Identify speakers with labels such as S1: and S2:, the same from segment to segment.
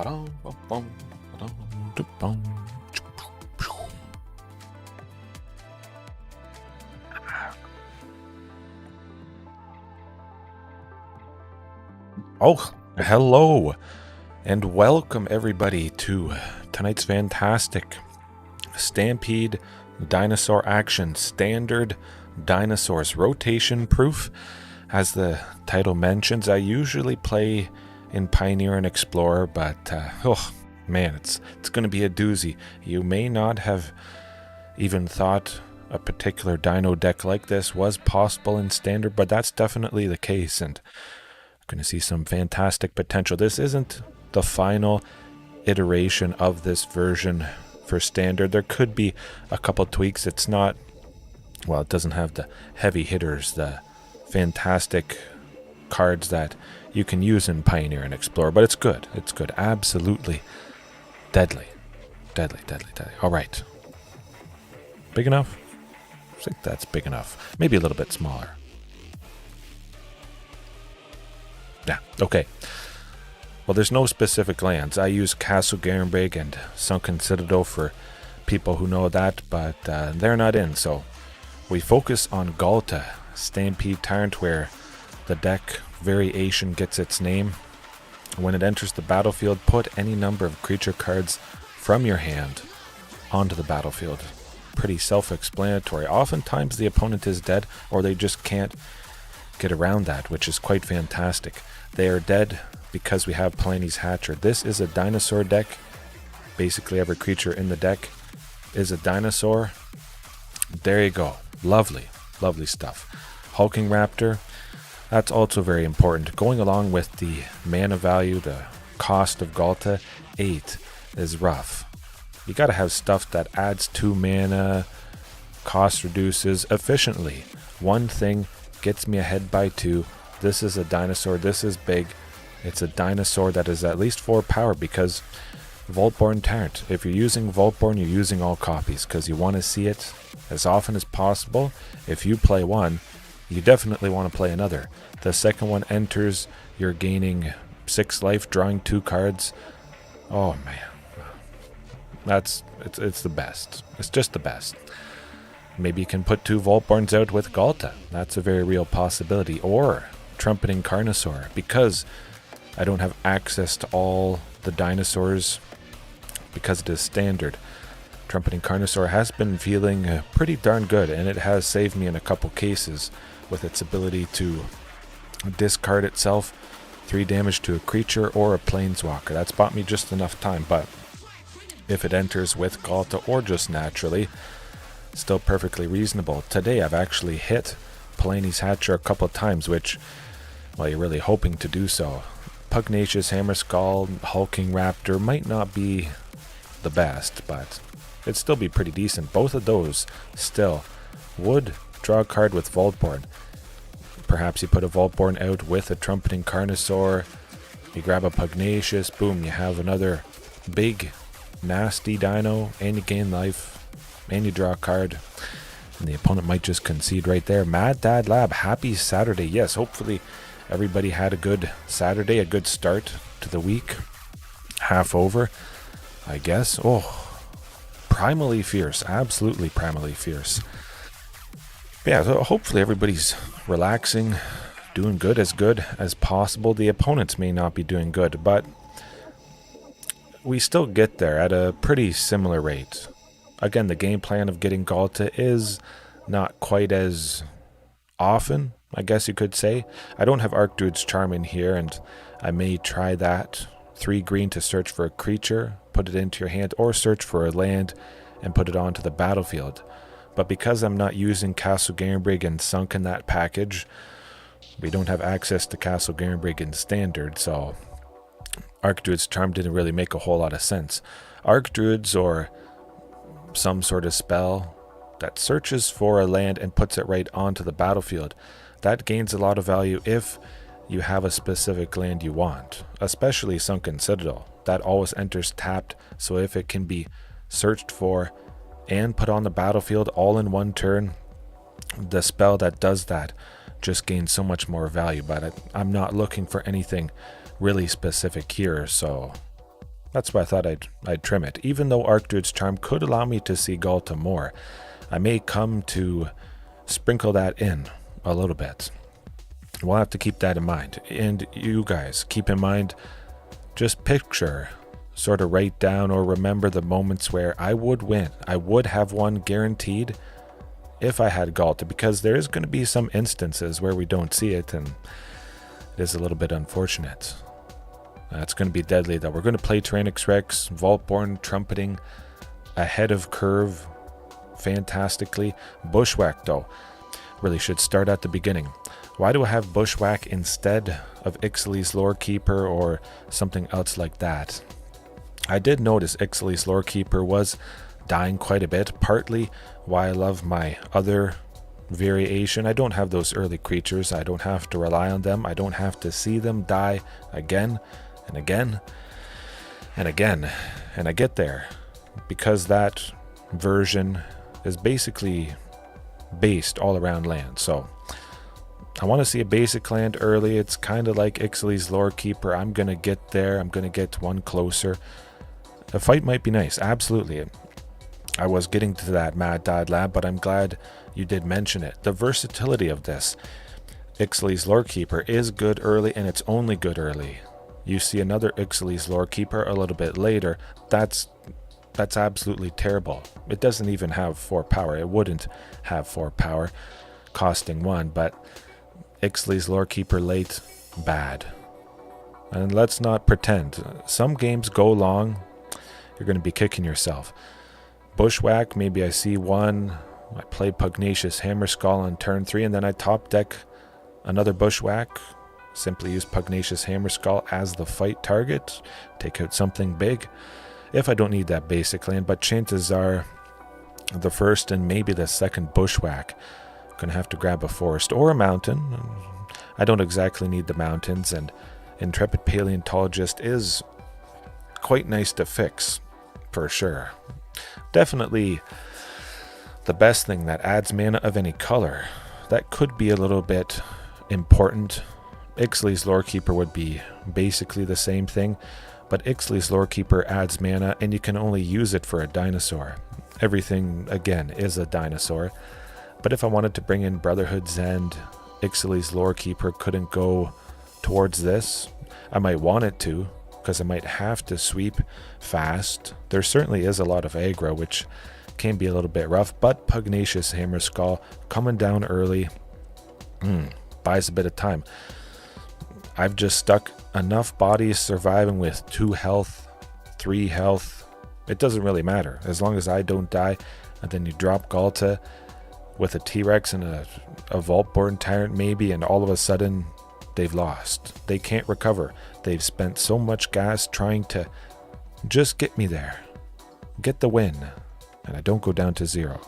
S1: Oh, hello, and welcome everybody to tonight's fantastic Stampede Dinosaur action. Standard Dinosaurs, rotation proof. As the title mentions, I usually play in Pioneer and Explorer, but oh man, it's going to be a doozy. You may not have even thought a particular dino deck like this was possible in Standard, but that's definitely the case, and going to see some fantastic potential. This isn't the final iteration of this version for Standard. There could be a couple tweaks. It's not, well, it doesn't have the heavy hitters, the fantastic cards that you can use in Pioneer and Explorer, but it's good. It's good. Absolutely deadly. Deadly. All right. Big enough? I think that's big enough. Maybe a little bit smaller. Yeah, okay. Well, there's no specific lands. I use Castle Garenbrig and Sunken Citadel for people who know that, but they're not in, so we focus on Ghalta, Stampede Tyrant, where the deck variation gets its name. When it enters the battlefield, put any number of creature cards from your hand onto the battlefield. Pretty self-explanatory. Oftentimes the opponent is dead, or they just can't get around that, which is quite fantastic. They are dead because we have Palani's Hatcher. This is a dinosaur deck. Basically every creature in the deck is a dinosaur. There you go. Lovely stuff. Hulking Raptor, that's also very important. Going along with the mana value, the cost of Ghalta, 8 is rough. You gotta have stuff that adds 2 mana, cost reduces efficiently. One thing gets me ahead by 2. This is a dinosaur. This is big. It's a dinosaur that is at least 4 power, because Vaultborn Tyrant. If you're using Vaultborn, you're using all copies because you want to see it as often as possible. If you play one, you definitely want to play another. The second one enters, you're gaining 6 life, drawing 2 cards. Oh man, it's the best. It's just the best. Maybe you can put 2 Vaultborns out with Ghalta. That's a very real possibility. Or Trumpeting Carnosaur, because I don't have access to all the dinosaurs because it is Standard. Trumpeting Carnosaur has been feeling pretty darn good, and it has saved me in a couple cases with its ability to discard itself, 3 damage to a creature or a planeswalker. That's bought me just enough time, but if it enters with Ghalta or just naturally, still perfectly reasonable. Today I've actually hit Palani's Hatcher a couple times, which, well, you're really hoping to do so. Pugnacious Hammerskull, Hulking Raptor might not be the best, but it'd still be pretty decent. Both of those still would draw a card with Vaultborn. Perhaps you put a Vaultborn out with a Trumpeting Carnosaur, you grab a Pugnacious, boom, you have another big, nasty dino, and you gain life, and you draw a card, and the opponent might just concede right there. Mad Dad Lab, happy Saturday. Yes, hopefully everybody had a good Saturday, a good start to the week. Half over, I guess. Oh, primally fierce, absolutely primally fierce. Yeah, so hopefully everybody's relaxing, doing good as possible. The opponents may not be doing good, but we still get there at a pretty similar rate. Again, the game plan of getting Ghalta is not quite as often, I guess you could say. I don't have Archdruid's Charm in here, and I may try that. 3 green to search for a creature, put it into your hand, or search for a land and put it onto the battlefield. But because I'm not using Castle Garenbrig and Sunk in that package, we don't have access to Castle Garenbrig in Standard, so Archdruid's Charm didn't really make a whole lot of sense. Archdruids, or some sort of spell that searches for a land and puts it right onto the battlefield, that gains a lot of value if you have a specific land you want, especially Sunken Citadel. That always enters tapped, so if it can be searched for and put on the battlefield all in one turn, the spell that does that just gains so much more value. But I'm not looking for anything really specific here, so That's why I thought I'd trim it. Even though Archdruid's Charm could allow me to see Ghalta more, I may come to sprinkle that in a little bit. We'll have to keep that in mind. And you guys, keep in mind, just picture, sort of write down or remember the moments where I would win. I would have won guaranteed if I had Ghalta, because there is going to be some instances where we don't see it, and it is a little bit unfortunate. It's going to be deadly, though. We're going to play Tyrranax Rex, Vaultborn, Trumpeting, ahead of curve, fantastically. Bushwhack, though, really should start at the beginning. Why do I have Bushwhack instead of Ixaly's Lorekeeper or something else like that? I did notice Ixaly's Lorekeeper was dying quite a bit, partly why I love my other variation. I don't have those early creatures. I don't have to rely on them. I don't have to see them die again and again and again. And I get there because that version is basically based all around land. So I want to see a basic land early. It's kind of like Ixaly's Lorekeeper. I'm going to get there. I'm going to get one closer. A fight might be nice. Absolutely. I was getting to that Mad Dad Lab, but I'm glad you did mention it. The versatility of this Ixaly's Lorekeeper is good early, and it's only good early. You see another Ixaly's Lorekeeper a little bit later. That's absolutely terrible. It doesn't even have 4 power. It wouldn't have 4 power, costing 1, but Ixaly's Lorekeeper late, bad. And let's not pretend. Some games go long, you're going to be kicking yourself. Bushwhack, maybe I see one. I play Pugnacious Hammerskull on turn 3, and then I top deck another Bushwhack. Simply use Pugnacious Hammerskull as the fight target. Take out something big if I don't need that basic land, but chances are the first and maybe the second Bushwhack gonna have to grab a forest or a mountain. I don't exactly need the mountains, and Intrepid Paleontologist is quite nice to fix for sure. Definitely the best thing that adds mana of any color. That could be a little bit important. Ixaly's Lorekeeper would be basically the same thing, but Ixaly's Lorekeeper adds mana and you can only use it for a dinosaur. Everything, again, is a dinosaur. But if I wanted to bring in Brotherhood's End, Ixaly's Lorekeeper couldn't go towards this. I might want it to, because I might have to sweep fast. There certainly is a lot of aggro, which can be a little bit rough, but Pugnacious Hammerskull coming down early buys a bit of time. I've just stuck enough bodies surviving with 2 health, 3 health. It doesn't really matter, as long as I don't die. And then you drop Ghalta with a T-Rex and a Vaultborn Tyrant maybe, and all of a sudden they've lost. They can't recover. They've spent so much gas trying to just get me there. Get the win. And I don't go down to 0.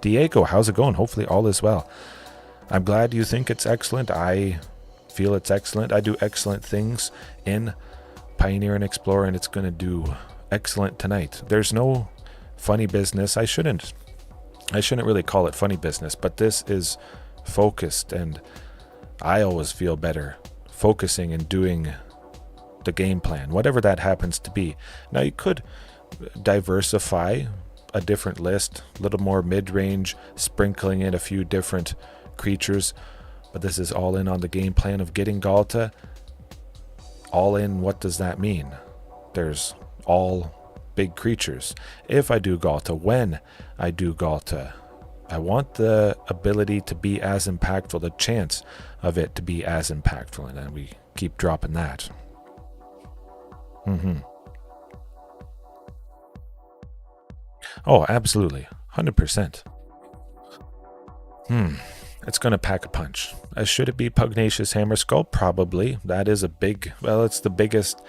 S1: Diego, how's it going? Hopefully all is well. I'm glad you think it's excellent. I feel it's excellent. I do excellent things in Pioneer and Explorer, and it's going to do excellent tonight. There's no funny business. I shouldn't really call it funny business, but this is focused, and I always feel better focusing and doing the game plan, whatever that happens to be. Now you could diversify a different list, a little more mid-range, sprinkling in a few different creatures, but this is all in on the game plan of getting Ghalta. All in, what does that mean? There's all big creatures. If I do Ghalta, when I do Ghalta, I want the ability to be as impactful, the chance of it to be as impactful, and then we keep dropping that. Oh, absolutely. 100%. It's going to pack a punch. Should it be Pugnacious Hammerskull? Probably. That is a big, well, it's the biggest,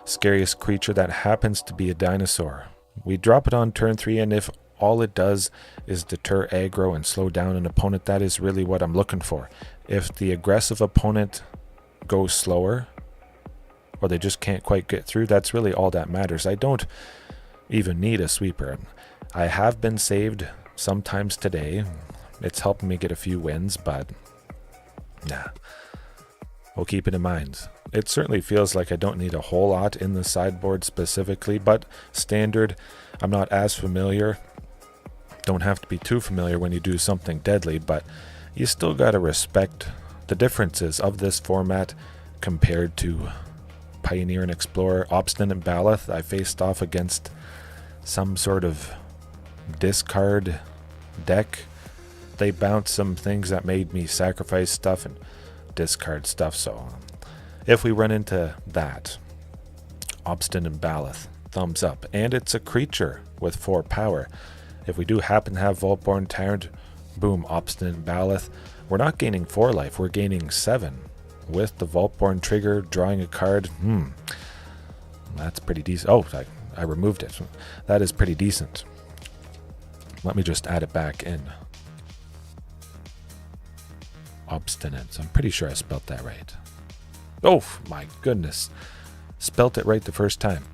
S1: scariest creature that happens to be a dinosaur. We drop it on turn 3, and if all it does is deter aggro and slow down an opponent, that is really what I'm looking for. If the aggressive opponent goes slower, or they just can't quite get through, that's really all that matters. I don't even need a sweeper. I have been saved sometimes today. It's helping me get a few wins, but nah. we'll keep it in mind. It certainly feels like I don't need a whole lot in the sideboard specifically, but standard, I'm not as familiar. Don't have to be too familiar when you do something deadly, but you still gotta respect the differences of this format compared to Pioneer and Explorer. Obstinate Baloth, I faced off against some sort of discard deck. They bounced some things that made me sacrifice stuff and discard stuff, so if we run into that, Obstinate Baloth, thumbs up. And it's a creature with 4 power. If we do happen to have Vaultborn Tyrant, boom, Obstinate Baloth. We're not gaining 4 life, we're gaining 7. With the Vaultborn trigger, drawing a card, that's pretty decent. Oh, I removed it. That is pretty decent. Let me just add it back in. Obstinate. I'm pretty sure I spelt that right. Oh, my goodness. Spelt it right the first time.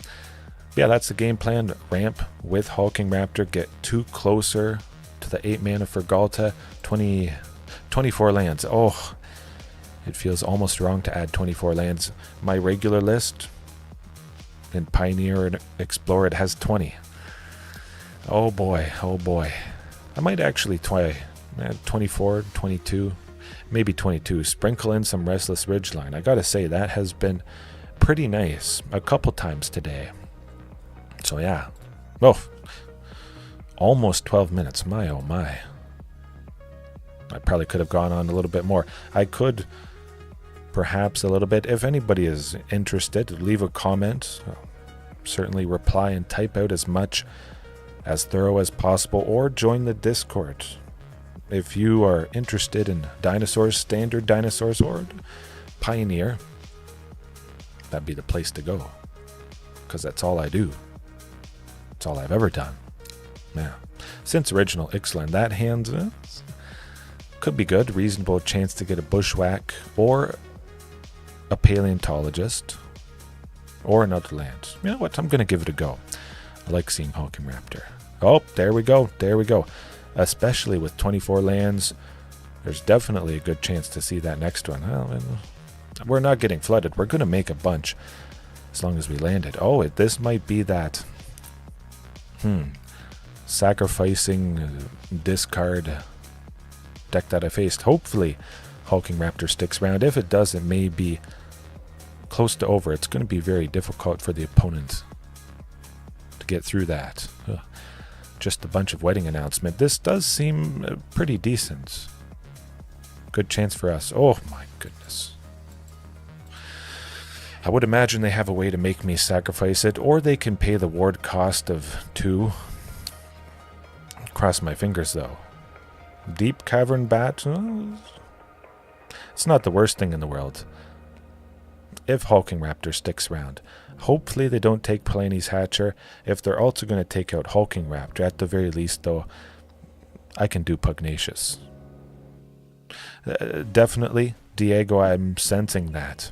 S1: Yeah, that's the game plan. Ramp with Hulking Raptor. Get 2 closer to the 8 mana for Ghalta. 24 lands. Oh, it feels almost wrong to add 24 lands. My regular list in Pioneer and Explorer, it has 20. Oh boy, oh boy. I might actually try 24, 22, maybe 22. Sprinkle in some Restless Ridgeline. I gotta say, that has been pretty nice a couple times today. So yeah. Oh, almost 12 minutes. My oh my. I probably could have gone on a little bit more. I could perhaps a little bit. If anybody is interested, leave a comment. Certainly reply and type out as much as thorough as possible, or join the Discord. If you are interested in Dinosaurs, Standard Dinosaurs, or Pioneer, that'd be the place to go, because that's all I do. It's all I've ever done. Yeah. Since original Ixalan, that hand could be good. Reasonable chance to get a Bushwhack or a Paleontologist or another land. You know what? I'm going to give it a go. I like seeing Hulking Raptor. Oh, there we go. There we go. Especially with 24 lands, there's definitely a good chance to see that next one. Well, we're not getting flooded. We're going to make a bunch as long as we land it. Oh, this might be that sacrificing discard deck that I faced. Hopefully Hulking Raptor sticks around. If it does, it may be close to over. It's going to be very difficult for the opponent to get through that. Just a bunch of wedding announcement. This does seem pretty decent. Good chance for us. Oh my goodness. I would imagine they have a way to make me sacrifice it, or they can pay the ward cost of 2. Cross my fingers though. Deep Cavern Bat. It's not the worst thing in the world. If Hulking Raptor sticks around. Hopefully they don't take Palani's Hatcher. If they're also going to take out Hulking Raptor, at the very least though, I can do Pugnacious. Definitely, Diego, I'm sensing that.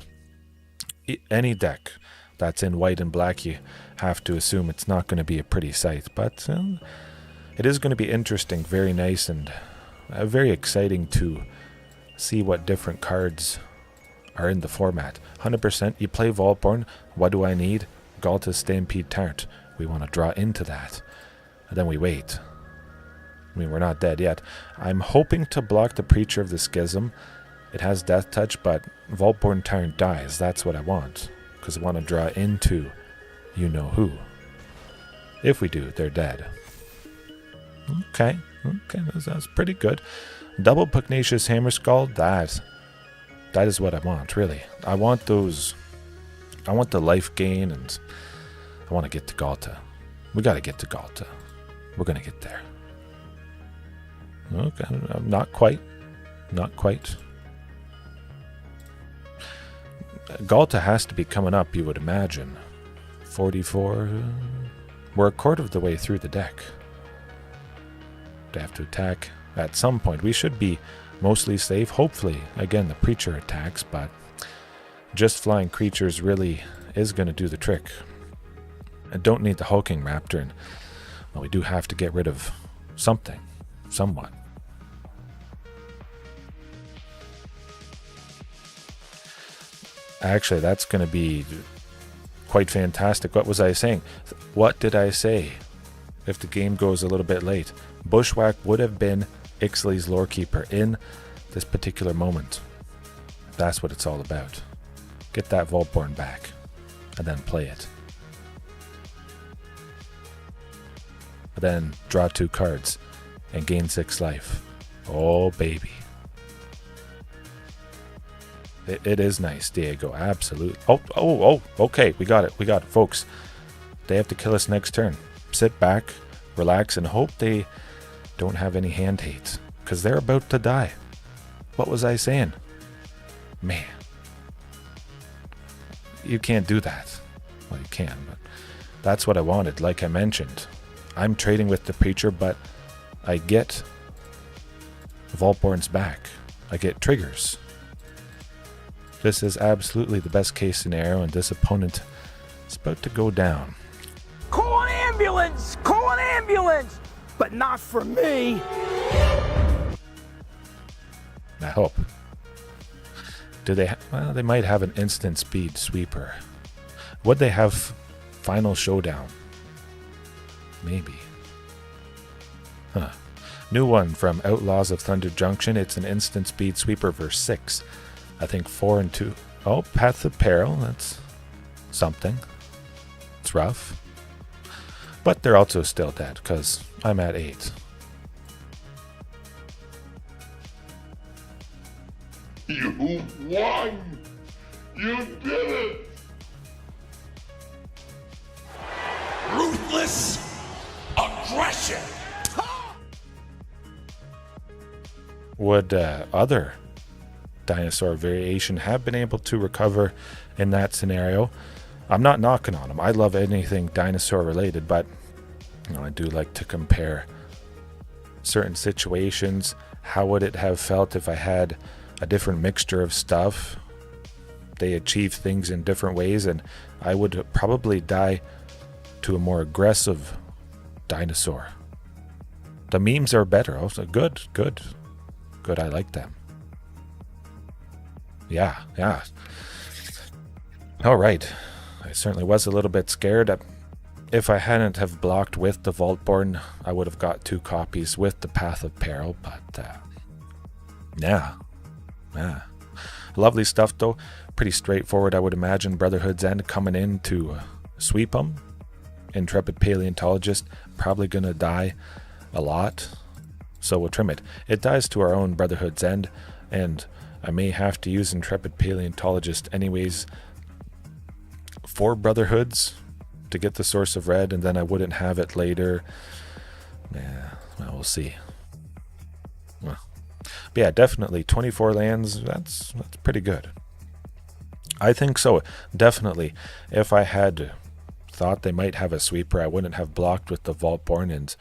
S1: Any deck that's in white and black, you have to assume it's not going to be a pretty sight. But it is going to be interesting, very nice, and very exciting to see what different cards are in the format. 100%, you play Vaultborn. What do I need? Ghalta Stampede Tyrant. We want to draw into that. And then we wait. I mean, we're not dead yet. I'm hoping to block the Preacher of the Schism. It has Death Touch, but Vaultborn Tyrant dies. That's what I want, because I want to draw into you-know-who. If we do, they're dead. Okay, that's pretty good. Double Pugnacious Hammerskull, that is what I want, really. I want those. I want the life gain, and I want to get to Ghalta. We got to get to Ghalta. We're going to get there. Okay, not quite. Not quite. Ghalta has to be coming up, you would imagine. 44. We're a quarter of the way through the deck. They have to attack at some point. We should be mostly safe. Hopefully, again, the Preacher attacks, but just flying creatures really is going to do the trick. I don't need the Hulking Raptor, and well, we do have to get rid of something, somewhat. Actually, that's going to be quite fantastic. What was I saying? What did I say? If the game goes a little bit late, Bushwhack would have been Ixley's Lorekeeper in this particular moment. That's what it's all about. Get that Vaultborn back, and then play it. And then draw 2 cards, and gain 6 life. Oh, baby. It is nice, Diego. Absolutely. Oh, okay. We got it, folks. They have to kill us next turn. Sit back, relax, and hope they don't have any hand hate, because they're about to die. What was I saying? Man. You can't do that. Well, you can, but that's what I wanted, like I mentioned. I'm trading with the Preacher, but I get Vaultborn's back. I get triggers. This is absolutely the best case scenario, and this opponent is about to go down.
S2: Call an ambulance! Call an ambulance! But not for me!
S1: I hope. Do they? Well, they might have an instant speed sweeper. Would they have Final Showdown? Maybe. Huh. New one from Outlaws of Thunder Junction. It's an instant speed sweeper for 6. I think 4 and 2. Oh, Path of Peril. That's something. It's rough. But they're also still dead, because I'm at 8.
S3: You won! You did it! Ruthless aggression!
S1: Would other dinosaur variation have been able to recover in that scenario? I'm not knocking on them. I love anything dinosaur related, but I do like to compare certain situations. How would it have felt if I had a different mixture of stuff? They achieve things in different ways, and I would probably die to a more aggressive dinosaur. The memes are better. Also, good. I like them. Yeah. All right. I certainly was a little bit scared. If I hadn't have blocked with the Vaultborn, I would have got 2 copies with the Path of Peril, but yeah. Lovely stuff, though. Pretty straightforward, I would imagine. Brotherhood's End coming in to sweep them. Intrepid Paleontologist probably going to die a lot, so we'll trim it. It dies to our own Brotherhood's End, and I may have to use Intrepid Paleontologist anyways for Brotherhoods to get the source of red, and then I wouldn't have it later. Yeah, well, we'll see. Well, but yeah, definitely 24 lands, that's pretty good. I think so, definitely. If I had thought they might have a sweeper, I wouldn't have blocked with the Vaultborn, and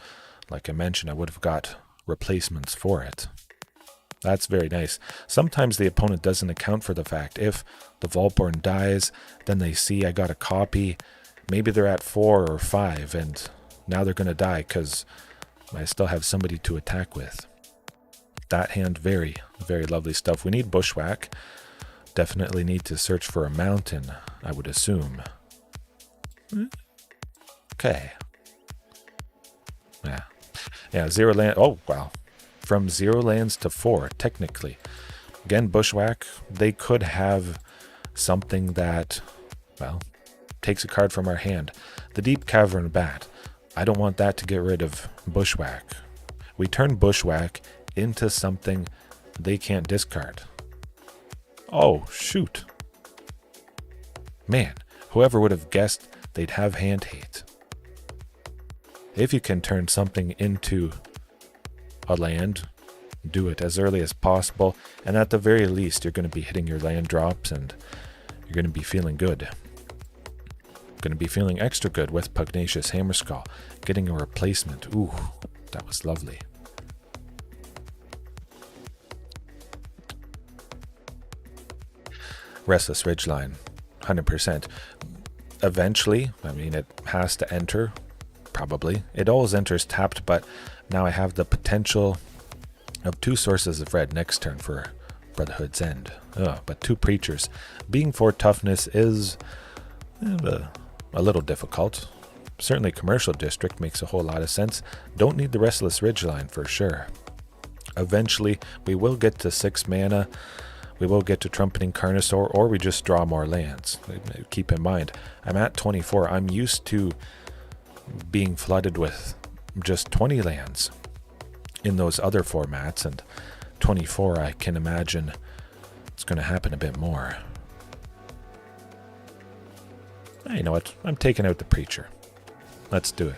S1: like I mentioned, I would have got replacements for it. That's very nice. Sometimes the opponent doesn't account for the fact if the Vaultborn dies, then they see I got a copy. Maybe they're at 4 or 5, and now they're going to die because I still have somebody to attack with. That hand, very, very lovely stuff. We need Bushwhack. Definitely need to search for a mountain, I would assume. Okay. Yeah, 0 land. Oh, wow. From 0 lands to 4, technically. Again, Bushwhack, they could have something that, well, takes a card from our hand. The Deep Cavern Bat. I don't want that to get rid of Bushwhack. We turn Bushwhack into something they can't discard. Oh, shoot. Man, whoever would have guessed they'd have hand hate. If you can turn something into a land, do it as early as possible, and at the very least you're going to be hitting your land drops and you're going to be feeling good. Going to be feeling extra good with Pugnacious Hammerskull. Getting a replacement. Ooh, that was lovely. Restless Ridgeline, 100%. Eventually, I mean, it has to enter, probably. It always enters tapped, but now I have the potential of 2 sources of red next turn for Brotherhood's End. But 2 Preachers. Being 4 toughness is a little difficult. Certainly Commercial District makes a whole lot of sense. Don't need the Restless Ridgeline for sure. Eventually, we will get to 6 mana. We will get to Trumpeting Carnosaur, or we just draw more lands. Keep in mind, I'm at 24. I'm used to being flooded with just 20 lands in those other formats, and 24, I can imagine it's going to happen a bit more. You know what? I'm taking out the Preacher. Let's do it.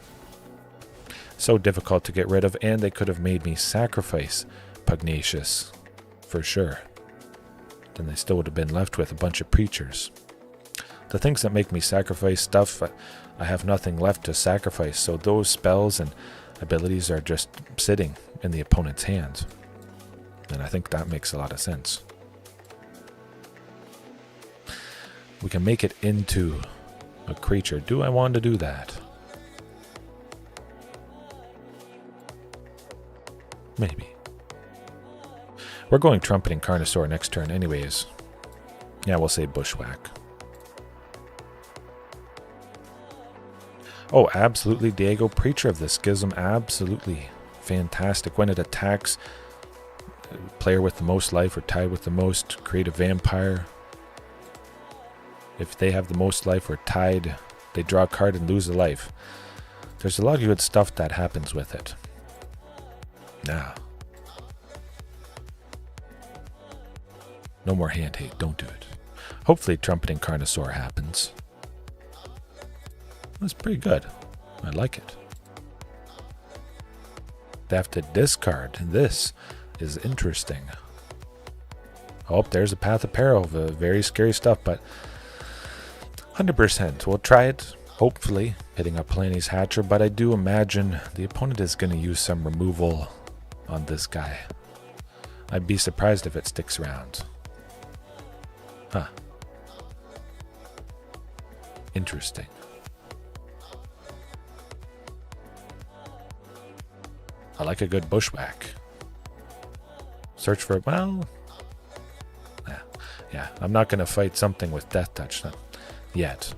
S1: So difficult to get rid of, and they could have made me sacrifice Pugnacious for sure. Then they still would have been left with a bunch of Preachers. The things that make me sacrifice stuff, I have nothing left to sacrifice, so those spells and abilities are just sitting in the opponent's hands. And I think that makes a lot of sense. We can make it into a creature. Do I want to do that? Maybe. We're going Trumpeting Carnosaur next turn anyways. Yeah, we'll say Bushwhack. Oh, absolutely, Diego. Preacher of the Schism. Absolutely fantastic. When it attacks, player with the most life or tied with the most, create a vampire. If they have the most life or tied, they draw a card and lose a life. There's a lot of good stuff that happens with it. Nah. No more hand hate. Don't do it. Hopefully Trumpeting Carnosaur happens. That's pretty good. I like it. They have to discard. This is interesting. Oh, there's a Path of Peril. Very scary stuff, but 100%. We'll try it. Hopefully hitting up Palani's Hatcher, but I do imagine the opponent is going to use some removal on this guy. I'd be surprised if it sticks around. Huh. Interesting. I like a good Bushwhack. Search for, well, yeah, I'm not going to fight something with Death Touch yet.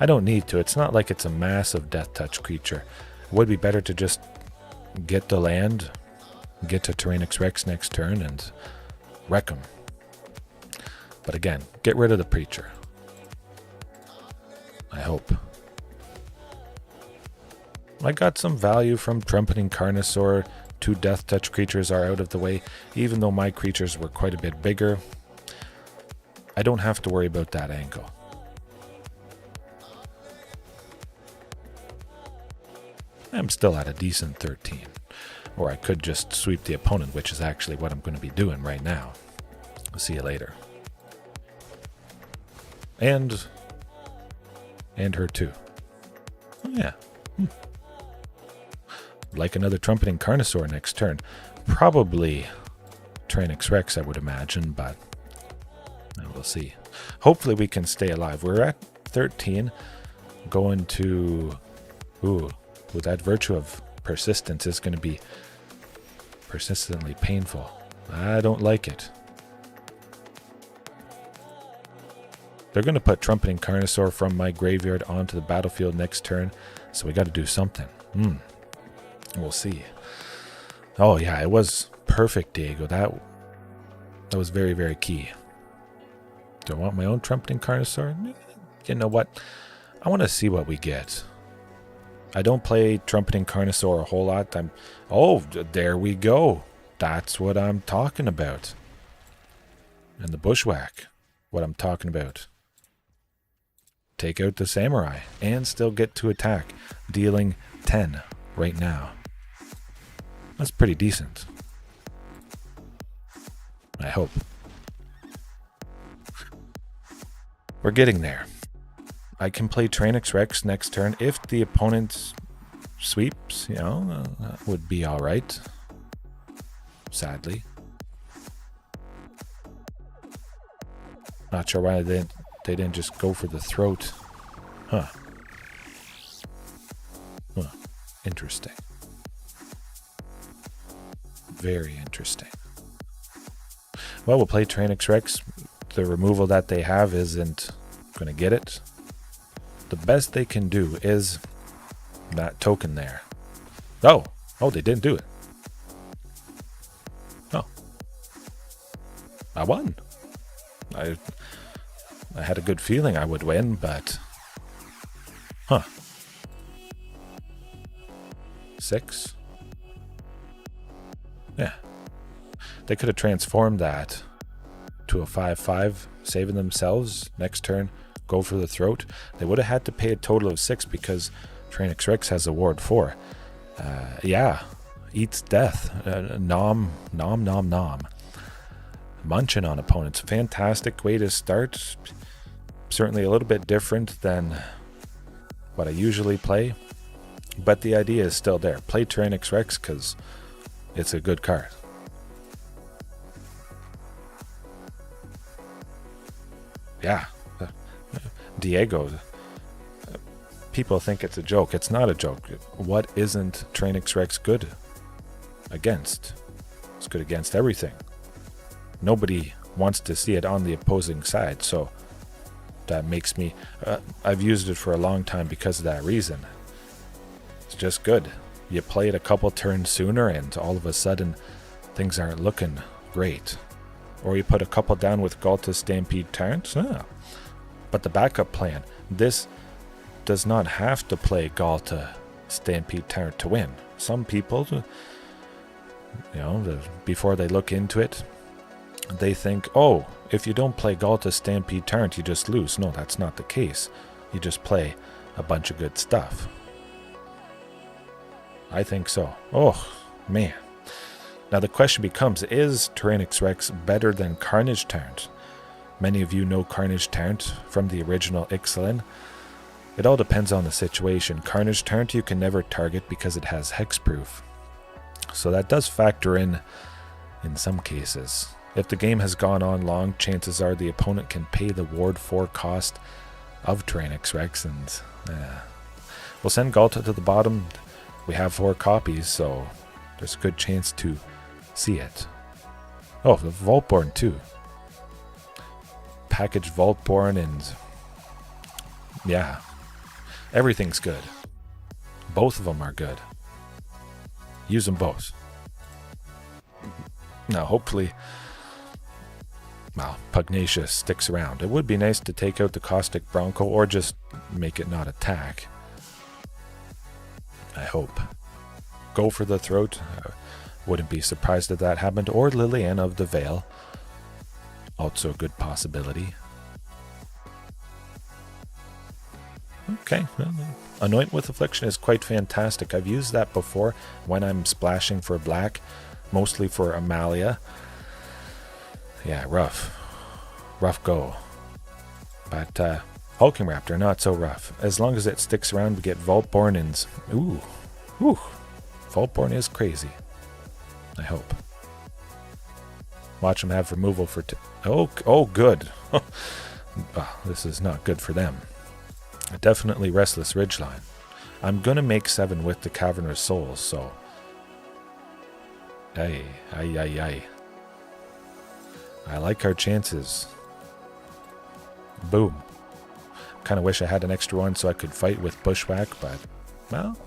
S1: I don't need to. It's not like it's a massive Death Touch creature. It would be better to just get the land, get to Tyrranax Rex next turn, and wreck him. But again, get rid of the Preacher. I hope. I got some value from Trumpeting Carnosaur. 2 Death Touch creatures are out of the way. Even though my creatures were quite a bit bigger, I don't have to worry about that angle. I'm still at a decent 13. Or I could just sweep the opponent, which is actually what I'm going to be doing right now. I'll see you later. And her too. Oh, yeah. Like another Trumpeting Carnosaur next turn. Probably Tyrranax Rex, I would imagine, but we'll see. Hopefully we can stay alive. We're at 13. Going to... Ooh, with that virtue of persistence is going to be persistently painful. I don't like it. They're going to put Trumpeting Carnosaur from my graveyard onto the battlefield next turn, so we got to do something. We'll see. Oh yeah, it was perfect, Diego. That was very, very key. Do I want my own Trumpeting Carnosaur? You know what? I want to see what we get. I don't play Trumpeting Carnosaur a whole lot. Oh, there we go. That's what I'm talking about. And the Bushwhack, what I'm talking about. Take out the Samurai and still get to attack, dealing 10 right now. That's pretty decent. I hope. We're getting there. I can play Tyrranax Rex next turn if the opponent sweeps, that would be alright. Sadly. Not sure why they didn't just go for the throat. Huh. Interesting. Very interesting. well, we'll play Tyrranax Rex. The removal that they have isn't going to get it. The best they can do is that token there. Oh, they didn't do it. Oh. I won. I had a good feeling I would win, but... Huh. 6? Yeah. They could have transformed that to a 5/5, saving themselves. Next turn, go for the throat. They would have had to pay a total of 6 because Tyrranax Rex has a ward 4. Yeah. Eats death. Nom. Munching on opponents. Fantastic way to start. Certainly a little bit different than what I usually play. But the idea is still there. Play Tyrranax Rex because it's a good card. Yeah. Diego. People think it's a joke. It's not a joke. What isn't Tyrranax Rex good against? It's good against everything. Nobody wants to see it on the opposing side, so that makes me... I've used it for a long time because of that reason. It's just good. You play it a couple turns sooner and all of a sudden things aren't looking great. Or you put a couple down with Ghalta Stampede Tyrant. But the backup plan, this does not have to play Ghalta Stampede Tyrant to win. Some people, before they look into it, they think, oh, if you don't play Ghalta Stampede Tyrant, you just lose. No, that's not the case. You just play a bunch of good stuff. I think so. Oh, man. Now the question becomes, is Tyrranax Rex better than Carnage Tyrant? Many of you know Carnage Tyrant from the original Ixalan. It all depends on the situation. Carnage Tyrant you can never target because it has hexproof. So that does factor in some cases. If the game has gone on long, chances are the opponent can pay the ward 4 cost of Tyrranax Rex, and we'll send Ghalta to the bottom. We have 4 copies, so there's a good chance to see it. Oh, the Vaultborn too. Package Vaultborn, and yeah, everything's good. Both of them are good. Use them both. Now, hopefully, Pugnacious sticks around. It would be nice to take out the Caustic Bronco or just make it not attack. I hope. Go for the throat. Wouldn't be surprised if that happened. Or Liliana of the Veil. Also a good possibility. Okay. Anoint with Affliction is quite fantastic. I've used that before when I'm splashing for black. Mostly for Amalia. Yeah, rough. Rough go. But Hulking Raptor, not so rough. As long as it sticks around, we get Vaultborn and... Ooh. Vaultborn is crazy. I hope. Watch them have removal for... Oh, good. This is not good for them. Definitely Restless Ridgeline. I'm going to make 7 with the Cavern of Souls, so... Ay. I like our chances. Boom. Kind of wish I had an extra one so I could fight with Bushwhack, but, well,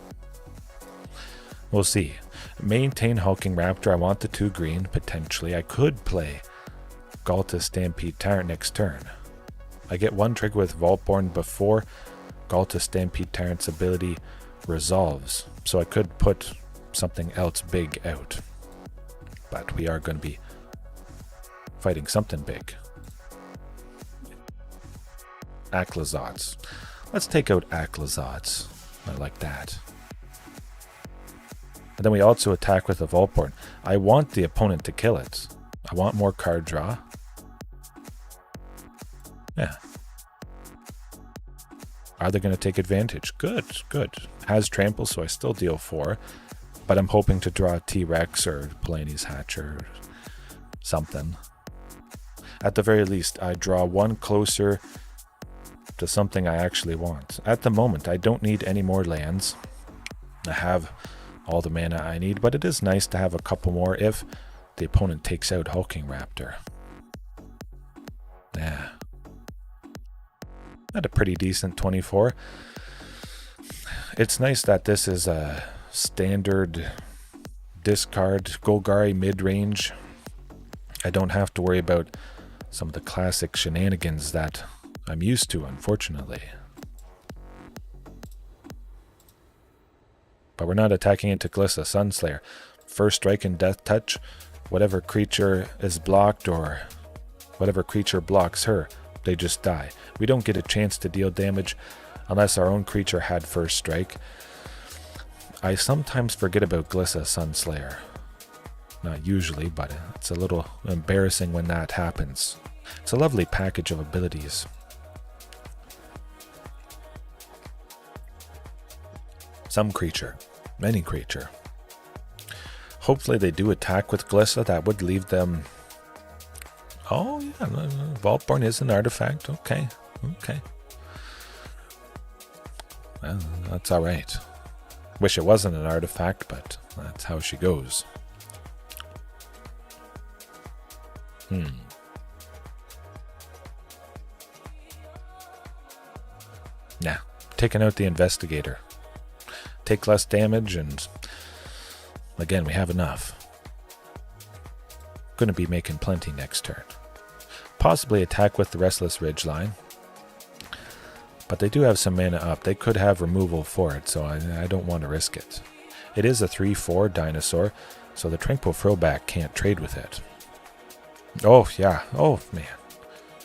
S1: we'll see. Maintain Hulking Raptor. I want the 2 green, potentially. I could play Ghalta Stampede Tyrant next turn. I get 1 trigger with Vaultborn before Ghalta Stampede Tyrant's ability resolves, so I could put something else big out. But we are going to be fighting something big. Acklazots. Let's take out Acklazots. I like that. And then we also attack with a Vaultborn. I want the opponent to kill it. I want more card draw. Yeah. Are they going to take advantage? Good. Has trample, so I still deal 4. But I'm hoping to draw a T-Rex or Palani's Hatcher or something. At the very least, I draw 1 closer to something I actually want. At the moment, I don't need any more lands. I have all the mana I need, but it is nice to have a couple more if the opponent takes out Hulking Raptor. Yeah. Not a pretty decent 24. It's nice that this is a standard discard Golgari Midrange. I don't have to worry about some of the classic shenanigans that I'm used to, unfortunately. But we're not attacking into Ghalta Sunslayer. First strike and death touch, whatever creature is blocked or whatever creature blocks her, they just die. We don't get a chance to deal damage unless our own creature had first strike. I sometimes forget about Ghalta Sunslayer. Not usually, but it's a little embarrassing when that happens. It's a lovely package of abilities. Some creature, any creature. Hopefully they do attack with Ghalta. That would leave them... Oh yeah, Vaultborn is an artifact. Okay. Well, that's alright. Wish it wasn't an artifact, but that's how she goes. Nah, taking out the investigator. Take less damage, and again, we have enough. Going to be making plenty next turn. Possibly attack with the Restless Ridgeline. But they do have some mana up. They could have removal for it, so I don't want to risk it. It is a 3/4 dinosaur, so the Tranquil Throwback can't trade with it. Oh, yeah. Oh, man.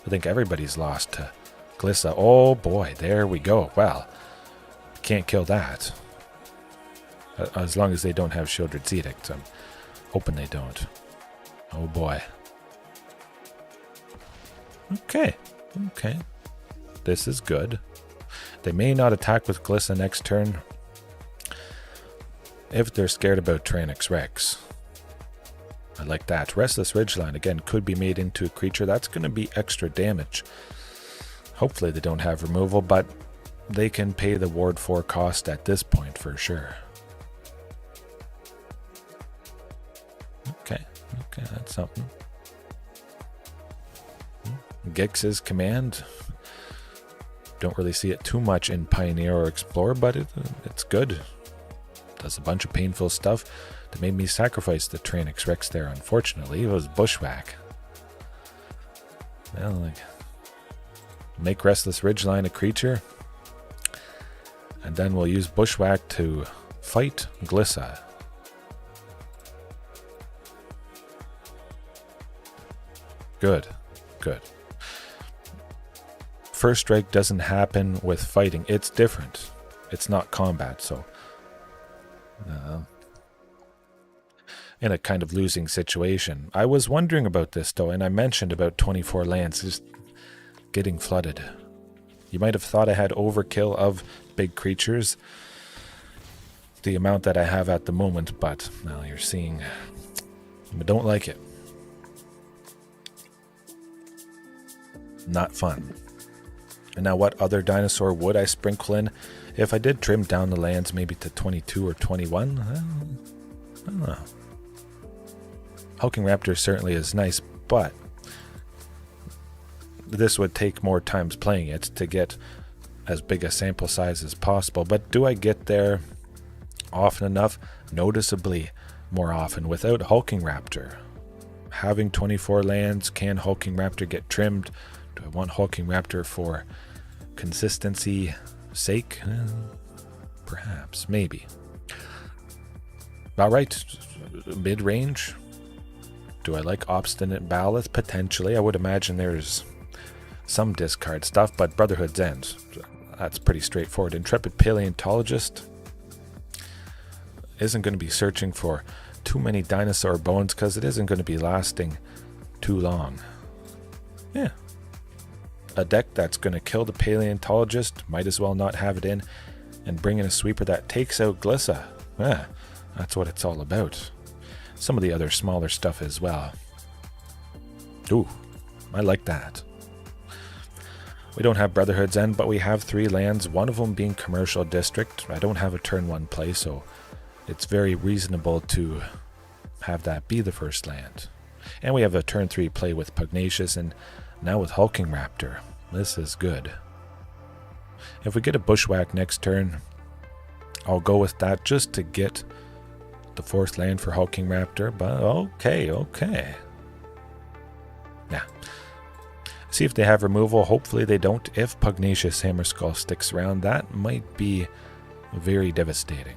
S1: I think everybody's lost to Ghalta. Oh, boy. There we go. Well, can't kill that. As long as they don't have Shieldred's Edict. I'm hoping they don't. Oh, boy. Okay. This is good. They may not attack with Ghalta next turn if they're scared about Tyrranax Rex. I like that. Restless Ridgeline, again, could be made into a creature. That's going to be extra damage. Hopefully they don't have removal, but they can pay the Ward 4 cost at this point for sure. Okay, that's something. Gix's command. Don't really see it too much in Pioneer or Explorer, but it's good. Does a bunch of painful stuff. That made me sacrifice the Tyrranax Rex there, unfortunately. It was Bushwhack. Well, make Restless Ridgeline a creature, and then we'll use Bushwhack to fight Ghalta. Good. First strike doesn't happen with fighting. It's different. It's not combat, so... in a kind of losing situation. I was wondering about this, though, and I mentioned about 24 lands just getting flooded. You might have thought I had overkill of big creatures, the amount that I have at the moment, but now you're seeing... I don't like it. Not fun. And now what other dinosaur would I sprinkle in? If I did trim down the lands maybe to 22 or 21, I don't know. Hulking Raptor certainly is nice, but this would take more times playing it to get as big a sample size as possible. But do I get there often enough? Noticeably more often without Hulking Raptor. Having 24 lands, can Hulking Raptor get trimmed? Do I want Hulking Raptor for consistency sake? Perhaps, maybe. Alright, mid-range. Do I like Obstinate Ballast? Potentially. I would imagine there's some discard stuff, but Brotherhood's End, that's pretty straightforward. Intrepid Paleontologist isn't going to be searching for too many dinosaur bones because it isn't going to be lasting too long. Yeah. A deck that's going to kill the Paleontologist, might as well not have it in, and bring in a sweeper that takes out Ghalta. Yeah, that's what it's all about. Some of the other smaller stuff as well. Ooh, I like that. We don't have Brotherhood's End, but we have 3 lands, one of them being Commercial District. I don't have a turn 1 play, so it's very reasonable to have that be the first land. And we have a turn 3 play with Pugnacious, and Now with Hulking Raptor, this is good. If we get a Bushwhack next turn, I'll go with that just to get the forest land for Hulking Raptor, but okay. Nah. See if they have removal. Hopefully they don't. If Pugnacious Hammerskull sticks around, that might be very devastating.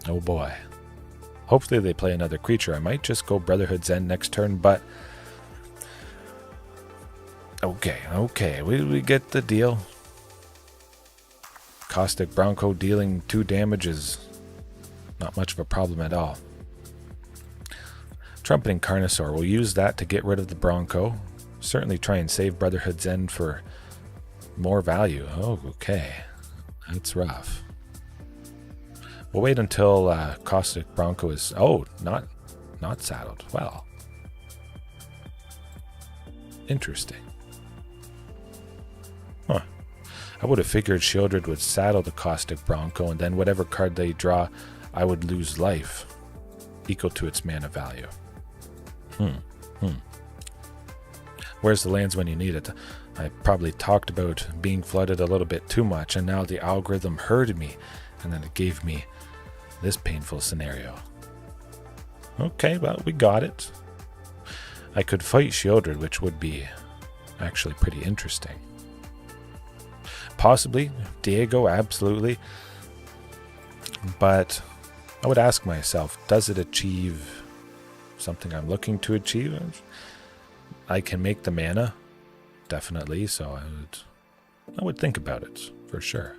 S1: Oh boy. Hopefully they play another creature. I might just go Brotherhood's End next turn, but okay. We get the deal. Caustic Bronco dealing 2 damage is not much of a problem at all. Trumpeting Carnosaur, we'll use that to get rid of the Bronco. Certainly try and save Brotherhood's End for more value. Oh, okay. That's rough. We'll wait until Caustic Bronco is... Oh, not saddled. Well. Interesting. Huh. I would have figured Shieldred would saddle the Caustic Bronco, and then whatever card they draw, I would lose life, equal to its mana value. Where's the lands when you need it? I probably talked about being flooded a little bit too much, and now the algorithm heard me, and then it gave me this painful scenario. Okay, well, we got it. I could fight Shieldred, which would be actually pretty interesting. Possibly. Diego, absolutely. But I would ask myself, does it achieve something I'm looking to achieve? I can make the mana, definitely, so I would think about it, for sure.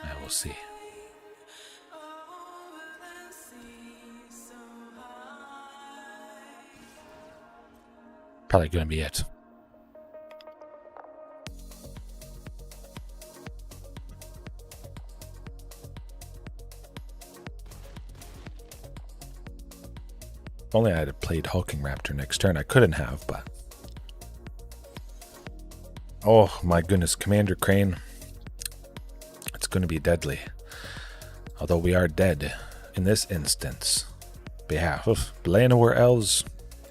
S1: I will see. Probably going to be it. If only I had played Hulking Raptor next turn. I couldn't have, but... Oh my goodness, Commander Crane. It's going to be deadly. Although we are dead in this instance. But yeah, Llanowar Elves,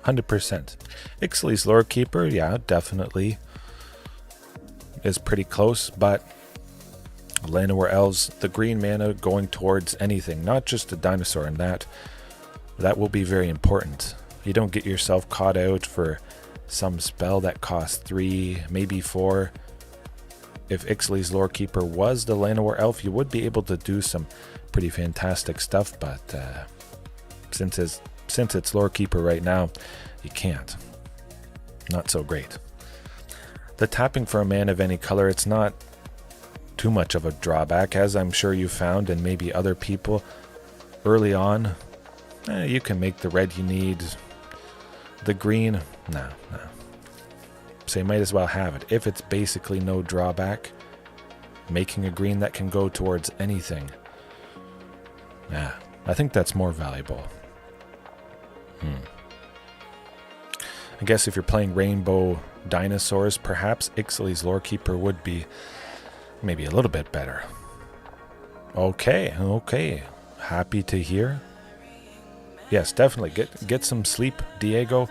S1: 100%. Ixaly's Lorekeeper, yeah, definitely is pretty close, but Llanowar Elves, the green mana going towards anything, not just the dinosaur, and that will be very important. You don't get yourself caught out for some spell that costs 3, maybe 4. If Ixaly's Lorekeeper was the Llanowar Elf, you would be able to do some pretty fantastic stuff, but since it's Lorekeeper right now, you can't. Not so great. The tapping for a mana of any color, it's not too much of a drawback, as I'm sure you found, and maybe other people early on. You can make the red you need. The green, no. So you might as well have it. If it's basically no drawback, making a green that can go towards anything, I think that's more valuable. I guess if you're playing Rainbow Dinosaurs, perhaps Ixaly's Lorekeeper would be maybe a little bit better. Okay. Happy to hear. Yes, definitely. Get some sleep, Diego.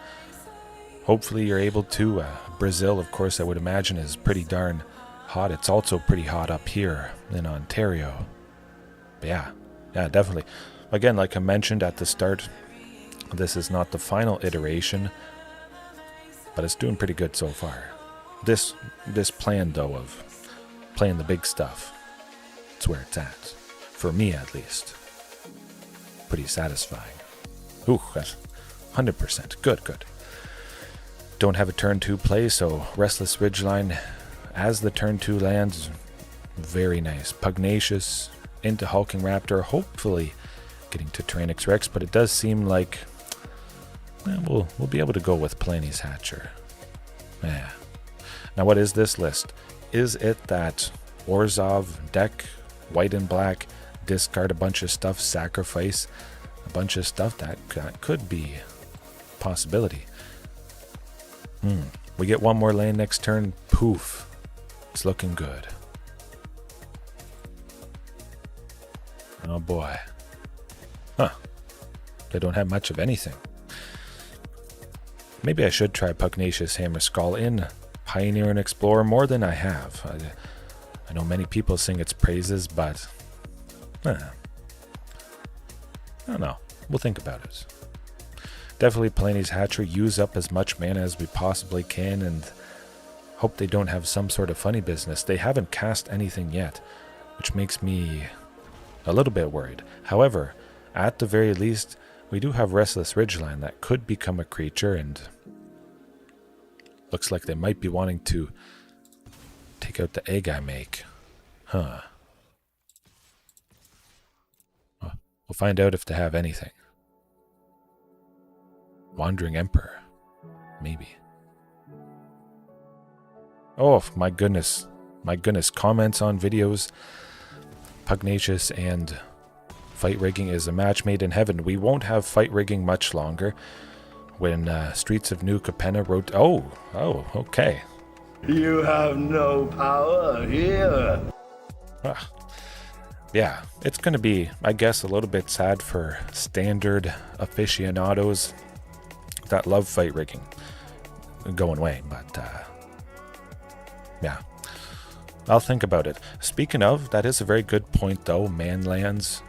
S1: Hopefully you're able to. Brazil, of course, I would imagine is pretty darn hot. It's also pretty hot up here in Ontario. But yeah, definitely. Again, like I mentioned at the start, this is not the final iteration, but it's doing pretty good so far. This plan, though, of playing the big stuff, it's where it's at. For me, at least. Pretty satisfying. Ooh, that's 100%. Good. Don't have a turn 2 play, so Restless Ridgeline as the turn 2 lands, very nice. Pugnacious into Hulking Raptor, hopefully getting to Tyrranax Rex, but it does seem like we'll be able to go with Palani's Hatcher. Yeah. Now, what is this list? Is it that Orzhov deck, white and black, discard a bunch of stuff, sacrifice a bunch of stuff? That could be a possibility. We get one more lane next turn. Poof. It's looking good. Oh boy. Huh. They don't have much of anything. Maybe I should try Pugnacious Hammerskull in Pioneer and Explorer more than I have. I know many people sing its praises, but I don't know. We'll think about it. Definitely Palani's hatchery, use up as much mana as we possibly can, and hope they don't have some sort of funny business. They haven't cast anything yet, which makes me a little bit worried. However, at the very least, we do have Restless Ridgeline that could become a creature, and looks like they might be wanting to take out the egg I make. Huh. Well, we'll find out if they have anything. Wandering Emperor. Maybe. Oh, my goodness. My goodness. Comments on videos. Pugnacious and fight rigging is a match made in heaven. We won't have fight rigging much longer. When Streets of New Capenna wrote... Oh, okay.
S3: You have no power here.
S1: Yeah, it's going to be, I guess, a little bit sad for standard aficionados that love fight rigging going away, but yeah, I'll think about it. Speaking of, that is a very good point though. Man lands,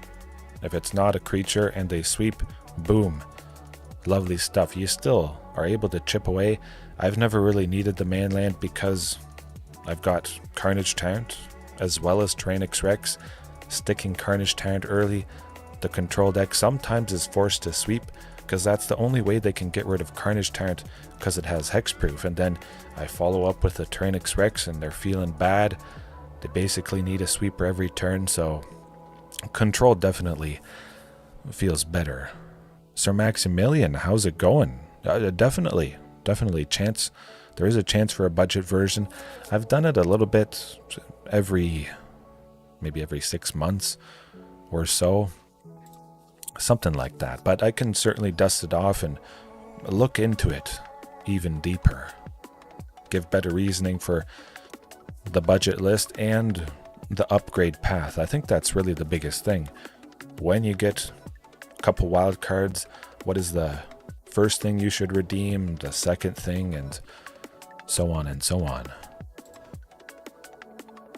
S1: if it's not a creature and they sweep, boom, lovely stuff. You still are able to chip away. I've never really needed the man land because I've got Carnage Tyrant as well as Tyrranax Rex. Sticking Carnage Tyrant early, the control deck sometimes is forced to sweep because that's the only way they can get rid of Carnage Tyrant, because it has hexproof. And then I follow up with the Tyrranax Rex and they're feeling bad. They basically need a sweeper every turn, so control definitely feels better. Sir Maximilian, how's it going? Definitely chance. There is a chance for a budget version. I've done it a little bit maybe every 6 months or so. Something like that. But I can certainly dust it off and look into it even deeper. Give better reasoning for the budget list and the upgrade path. I think that's really the biggest thing. When you get a couple wild cards, what is the first thing you should redeem, the second thing, and so on and so on.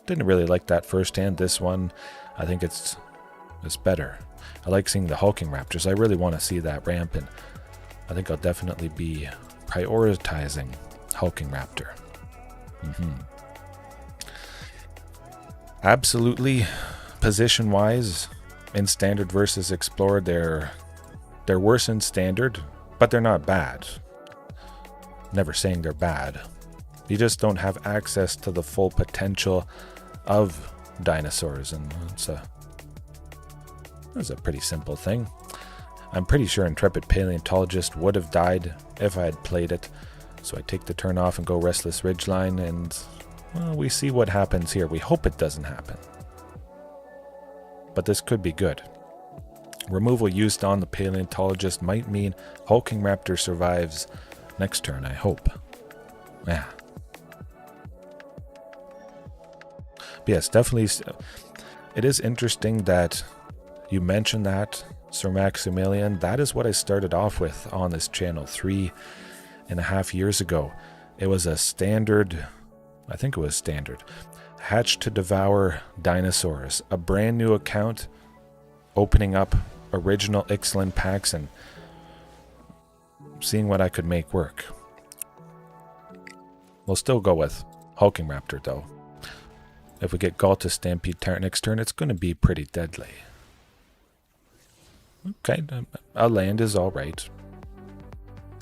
S1: Didn't really like that first hand. This one, I think it's better. I like seeing the Hulking Raptors. I really want to see that ramp, and I think I'll definitely be prioritizing Hulking Raptor. Absolutely, position-wise, in Standard versus Explorer, they're worse in Standard, but they're not bad. Never saying they're bad. You just don't have access to the full potential of dinosaurs, and it's a pretty simple thing. I'm pretty sure Intrepid Paleontologist would have died if I had played it, so I take the turn off and go Restless Ridgeline, and well, we see what happens here. We hope it doesn't happen, but this could be good. Removal used on the Paleontologist might mean Hulking Raptor survives next turn, I hope. Yeah. But yes, definitely. It is interesting that you mentioned that, Sir Maximilian. That is what I started off with on this channel 3.5 years ago. It was a standard, I think it was standard, Hatch to Devour Dinosaurs. A brand new account, opening up original Ixalan packs and seeing what I could make work. We'll still go with Hulking Raptor though. If we get Ghalta Stampede Tyrant next turn, it's going to be pretty deadly. Okay, a land is alright.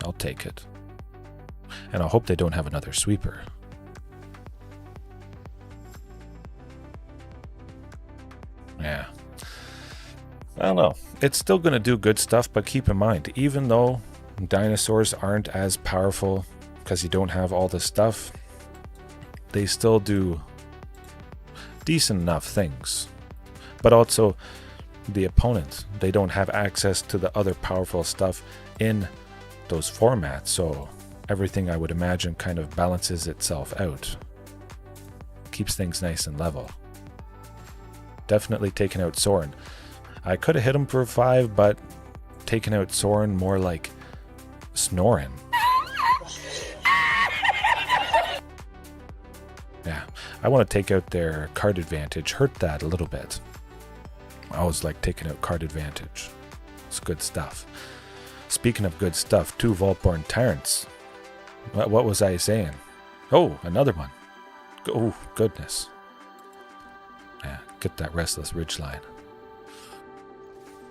S1: I'll take it. And I hope they don't have another sweeper. Yeah. I don't know. It's still going to do good stuff, but keep in mind, even though dinosaurs aren't as powerful because you don't have all the stuff, they still do decent enough things. But also, the opponent, they don't have access to the other powerful stuff in those formats, so everything I would imagine kind of balances itself out. Keeps things nice and level. Definitely taking out Soren. I could have hit him for 5, but taking out Soren more like snoring. Yeah, I want to take out their card advantage, hurt that a little bit. I always like taking out card advantage. It's good stuff. Speaking of good stuff, 2 Vaultborn Tyrants. What was I saying? Oh, another one. Oh, goodness. Yeah, get that Restless Ridgeline.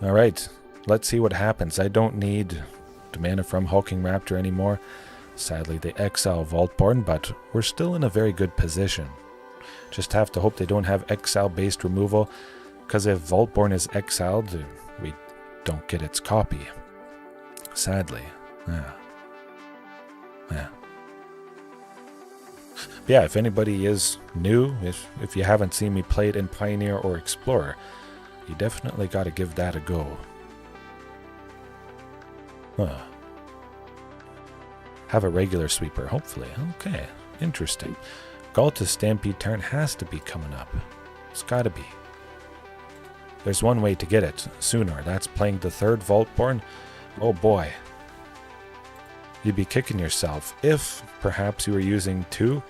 S1: Alright, let's see what happens. I don't need the mana from Hulking Raptor anymore. Sadly, they exile Vaultborn, but we're still in a very good position. Just have to hope they don't have exile-based removal, because if Vaultborn is exiled, we don't get its copy. Sadly. Yeah, if anybody is new, if you haven't seen me play it in Pioneer or Explorer, you definitely got to give that a go. Have a regular sweeper, hopefully. Okay, interesting. Ghalta's Stampede Tyrant has to be coming up. It's got to be. There's one way to get it sooner. That's playing the 3rd Vaultborn. Oh boy. You'd be kicking yourself if perhaps you were using 2.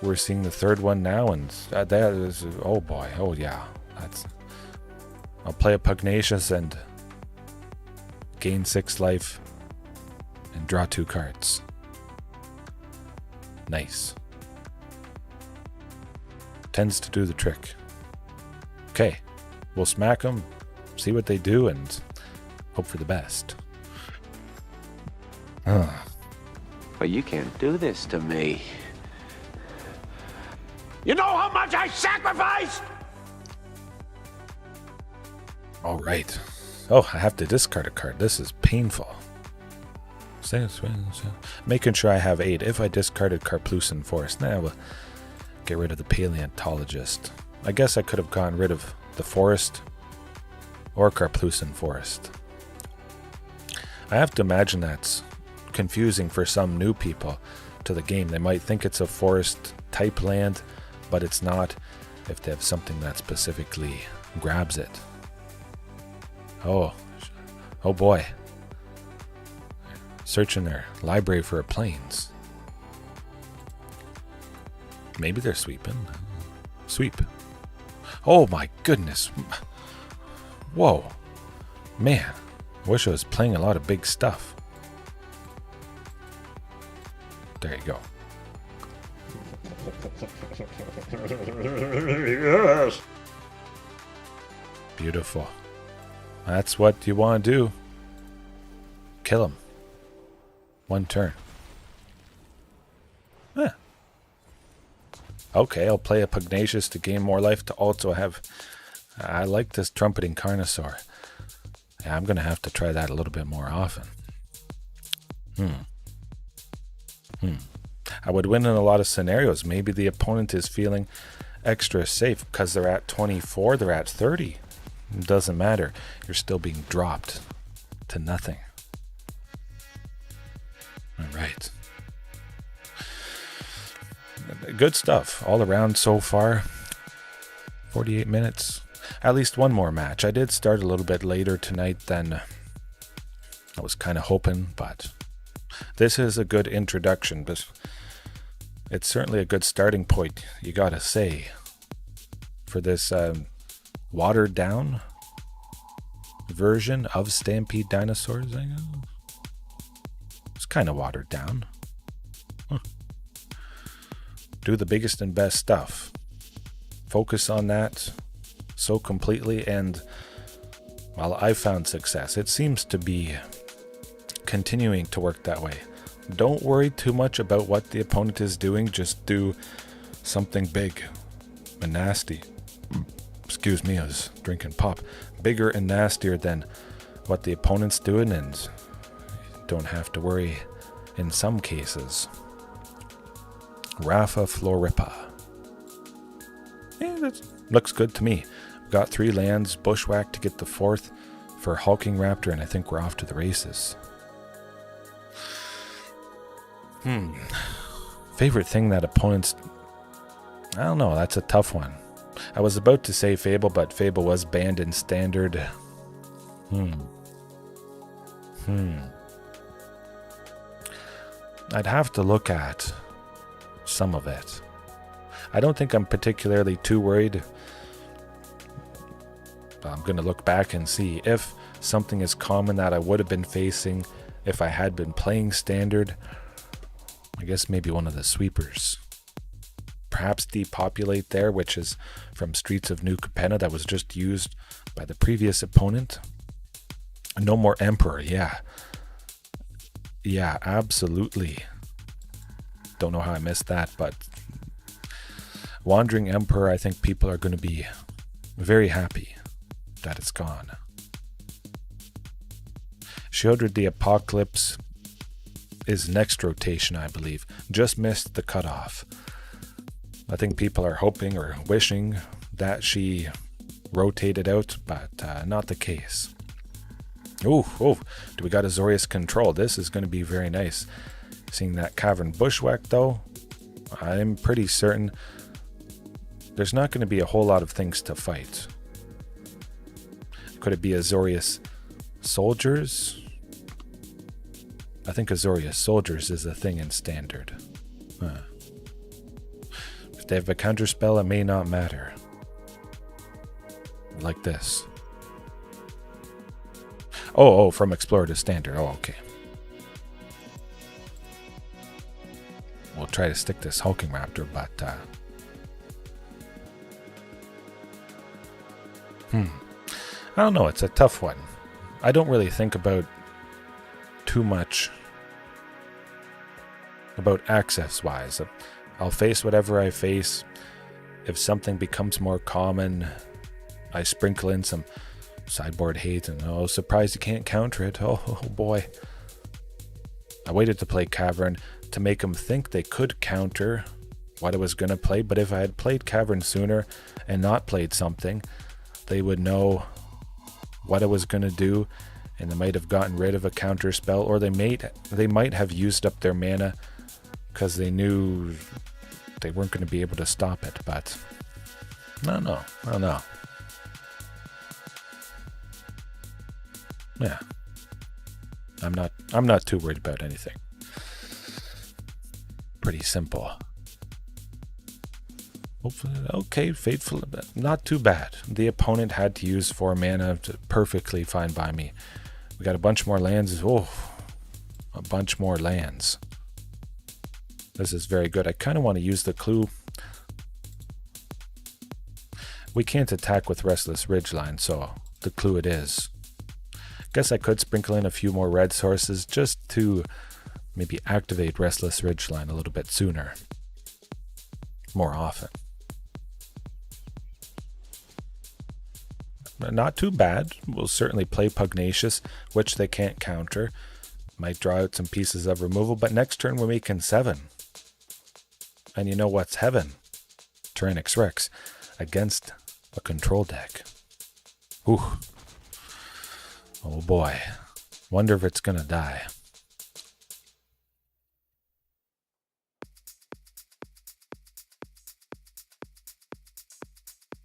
S1: We're seeing the 3rd one now, and that is, oh boy, oh yeah. I'll play a Pugnacious and gain 6 life and draw 2 cards. Nice. Tends to do the trick. Okay, we'll smack them, see what they do, and hope for the best.
S4: But you can't do this to me.
S2: You know how much I sacrificed?
S1: All right. Oh, I have to discard a card. This is painful. Making sure I have 8. If I discarded Karplusan Forest, now we'll get rid of the Paleontologist. I guess I could have gotten rid of the Forest or Karplusan Forest. I have to imagine that's confusing for some new people to the game. They might think it's a forest type land, but it's not if they have something that specifically grabs it. Oh boy. Searching their library for planes. Maybe they're sweeping. Sweep. Oh my goodness. Whoa. Man, wish I was playing a lot of big stuff. There you go.
S3: Yes.
S1: Beautiful. That's what you want to do. Kill him. 1 turn. Okay, I'll play a Pugnacious to gain more life to also have... I like this Trumpeting Carnosaur. Yeah, I'm going to have to try that a little bit more often. I would win in a lot of scenarios. Maybe the opponent is feeling extra safe because they're at 24, they're at 30. It doesn't matter. You're still being dropped to nothing. All right. Good stuff all around so far. 48 minutes. At least one more match. I did start a little bit later tonight than I was kind of hoping, but this is a good introduction. But it's certainly a good starting point, you gotta say, for this watered down version of Stampede Dinosaurs. I know it's kind of watered down. Do the biggest and best stuff. Focus on that so completely, and well, I found success. It seems to be continuing to work that way. Don't worry too much about what the opponent is doing. Just do something big and nasty. Excuse me, I was drinking pop. Bigger and nastier than what the opponent's doing, and you don't have to worry in some cases. Rafa Floripa. Yeah, that looks good to me. We've got 3 lands, Bushwhack to get the 4th for Hulking Raptor, and I think we're off to the races. Favorite thing that opponents... I don't know, that's a tough one. I was about to say Fable, but Fable was banned in Standard. I'd have to look at some of it. I don't think I'm particularly too worried. I'm going to look back and see if something is common that I would have been facing if I had been playing Standard. I guess maybe one of the sweepers. Perhaps Depopulate there, which is from Streets of New Capenna that was just used by the previous opponent. No More Emperor, yeah. Yeah, absolutely. Don't know how I missed that, but Wandering Emperor, I think people are going to be very happy that it's gone. Shieldred the Apocalypse is next rotation, I believe. Just missed the cutoff. I think people are hoping or wishing that she rotated out, but not the case. Oh, do we got Azorius Control? This is going to be very nice. Seeing that Cavern Bushwhack, though, I'm pretty certain there's not going to be a whole lot of things to fight. Could it be Azorius Soldiers? I think Azorius Soldiers is a thing in Standard. If they have a counter spell, it may not matter. Like this. Oh, from Explorer to Standard. Oh, okay. We'll try to stick this Hulking Raptor, but... I don't know, it's a tough one. I don't really think about too much about access-wise. I'll face whatever I face. If something becomes more common, I sprinkle in some sideboard hate and surprised you can't counter it. Oh boy. I waited to play Cavern to make them think they could counter what I was going to play, but if I had played Cavern sooner and not played something, they would know what I was going to do, and they might have gotten rid of a counter spell, or they might have used up their mana because they knew they weren't going to be able to stop it. But I don't know. Yeah, I'm not too worried about anything. Pretty simple. Okay, Fateful, not too bad. The opponent had to use 4 mana, perfectly fine by me. We got a bunch more lands. Oh, a bunch more lands. This is very good. I kind of want to use the clue. We can't attack with Restless Ridgeline, so the clue it is. Guess I could sprinkle in a few more red sources just to maybe activate Restless Ridgeline a little bit sooner. More often. Not too bad. We'll certainly play Pugnacious, which they can't counter. Might draw out some pieces of removal, but next turn we're making 7. And you know what's heaven? Tyrranax Rex against a control deck. Ooh. Oh boy. Wonder if it's gonna die.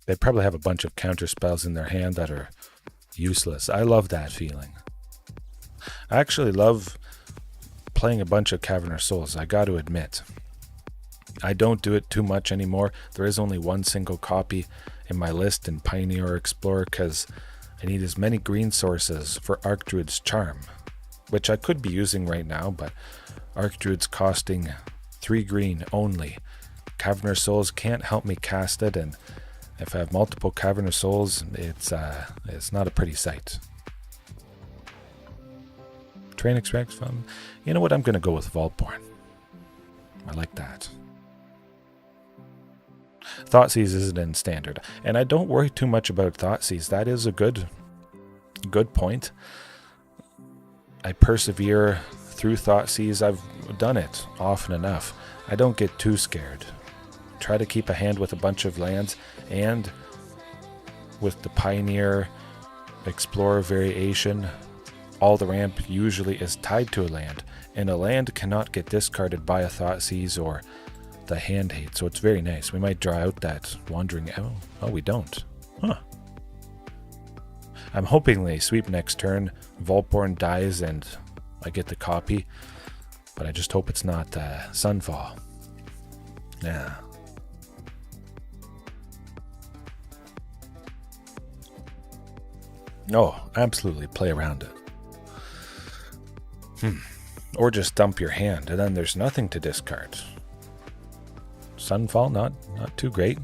S1: They probably have a bunch of counter spells in their hand that are useless. I love that feeling. I actually love playing a bunch of Cavern of Souls, I got to admit. I don't do it too much anymore. There is only one single copy in my list in Pioneer or Explorer because I need as many green sources for Archdruid's Charm, which I could be using right now, but Archdruid's costing 3 green only. Cavern of Souls can't help me cast it, and if I have multiple Cavern of Souls, it's not a pretty sight. Tyrranax Rex, you know what? I'm going to go with Vaultborn. I like that. Thoughtseize isn't in Standard, and I don't worry too much about Thoughtseize. That is a good point. I persevere through Thoughtseize. I've done it often enough. I don't get too scared. Try to keep a hand with a bunch of lands, and with the Pioneer Explorer variation, all the ramp usually is tied to a land, and a land cannot get discarded by a Thoughtseize or the Hand Hate, so it's very nice. We might draw out that Wandering... Oh, we don't. Huh. I'm hoping they sweep next turn, Vaultborn dies, and I get the copy, but I just hope it's not Sunfall. Yeah. Oh, absolutely play around it. Or just dump your hand, and then there's nothing to discard. Sunfall, not too great.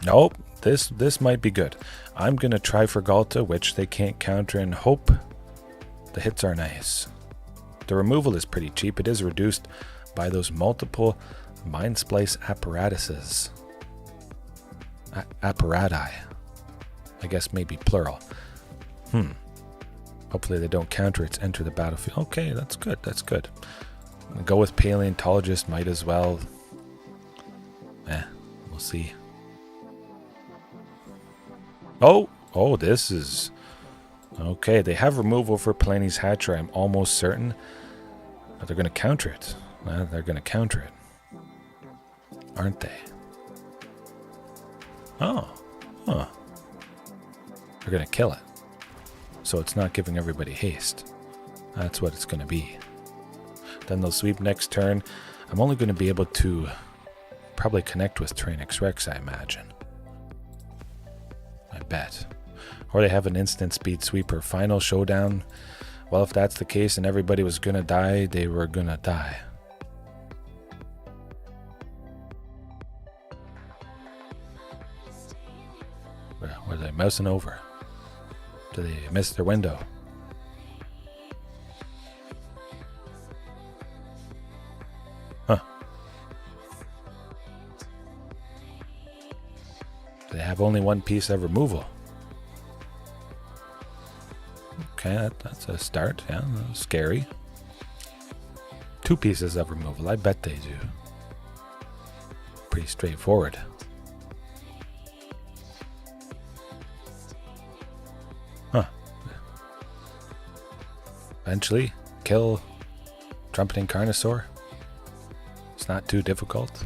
S1: Nope, this might be good. I'm gonna try for Ghalta, which they can't counter, and hope the hits are nice. The removal is pretty cheap. It is reduced by those multiple Mindsplice apparatuses. Apparati. I guess maybe plural. Hopefully they don't counter its enter the battlefield. Okay, that's good. That's good. Go with Paleontologist, might as well. We'll see. Oh, this is... Okay, they have removal for Palani's Hatcher. I'm almost certain that they're going to counter it. They're going to counter it. Aren't they? Oh. Huh. They're going to kill it. So it's not giving everybody haste. That's what it's going to be. Then they'll sweep next turn. I'm only going to be able to probably connect with Tyrranax Rex, I imagine. I bet. Or they have an instant speed sweeper. Final showdown. Well, if that's the case and everybody was going to die, they were going to die. Where are they mousing over? Do they miss their window? Huh. They have only one piece of removal. Okay, that's a start. Yeah, that's scary. 2 pieces of removal. I bet they do. Pretty straightforward. Huh. Eventually, kill Trumpeting Carnosaur. It's not too difficult.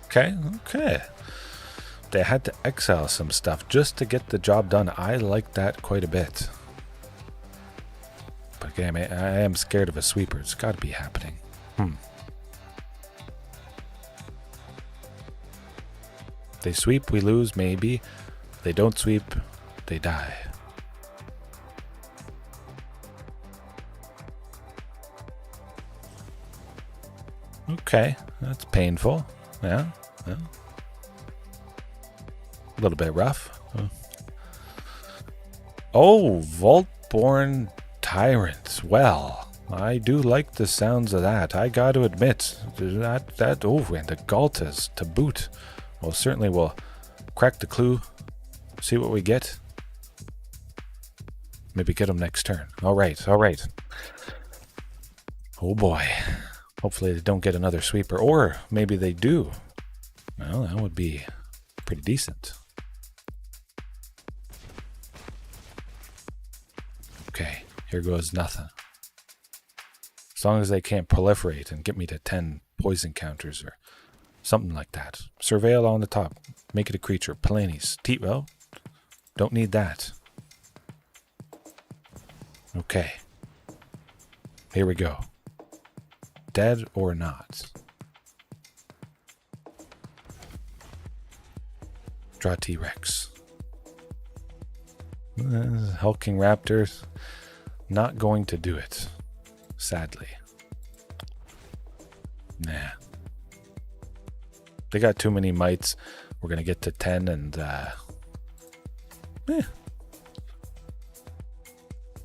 S1: Okay. They had to exile some stuff just to get the job done. I like that quite a bit. But again, I am scared of a sweeper. It's got to be happening. They sweep, we lose, maybe. They don't sweep, they die. Okay, that's painful. Yeah. A little bit rough. Oh, Vaultborn Tyrant. Well, I do like the sounds of that. I got to admit that over and the Ghaltas to boot. Well, certainly we'll crack the clue, see what we get. Maybe get them next turn. All right. Oh boy. Hopefully they don't get another sweeper, or maybe they do. Well, that would be pretty decent. Okay, here goes nothing. As long as they can't proliferate and get me to 10 poison counters or something like that. Surveil on the top. Make it a creature. Palani's. Well, don't need that. Okay. Here we go. Dead or not. Draw T-Rex. Hulking Raptor. Not going to do it. Sadly. Nah. They got too many mites. We're going to get to 10 and...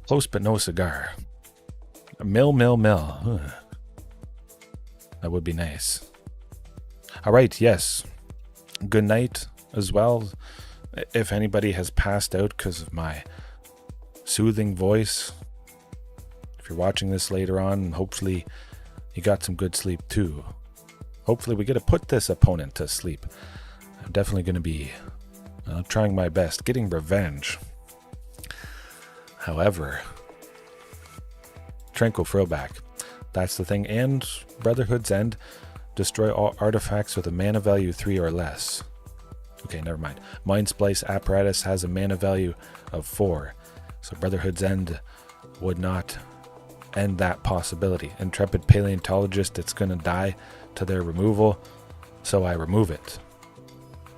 S1: Close but no cigar. Mill. That would be nice. All right, yes. Good night as well. If anybody has passed out because of my soothing voice, if you're watching this later on, hopefully you got some good sleep too. Hopefully we get to put this opponent to sleep. I'm definitely going to be trying my best, getting revenge. However, Tranquil Throwback, that's the thing. And Brotherhood's End, destroy all artifacts with a mana value 3 or less. Okay, never mind. Mindsplice Apparatus has a mana value of 4. So Brotherhood's End would not end that possibility. Intrepid Paleontologist, it's going to die to their removal. So I remove it.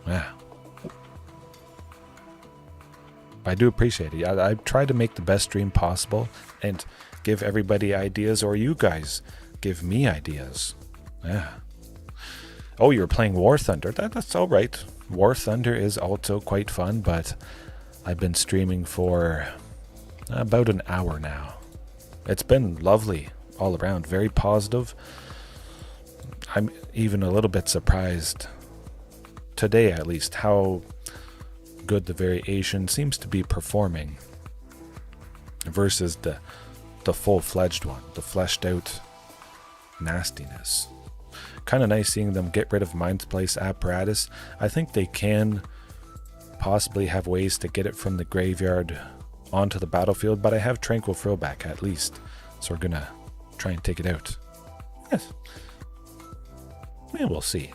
S1: Yeah. I do appreciate it. I try to make the best stream possible and give everybody ideas, or you guys give me ideas. Yeah. Oh, you're playing War Thunder. That's all right. War Thunder is also quite fun, but I've been streaming for about an hour now. It's been lovely all around, very positive. I'm even a little bit surprised today, at least, how good the variation seems to be performing versus the full-fledged one, the fleshed out nastiness. Kind of nice seeing them get rid of Mindsplice Apparatus. I think they can possibly have ways to get it from the graveyard onto the battlefield, but I have Tranquil Throwback at least, so we're gonna try and take it out. Yes. Yeah, we'll see.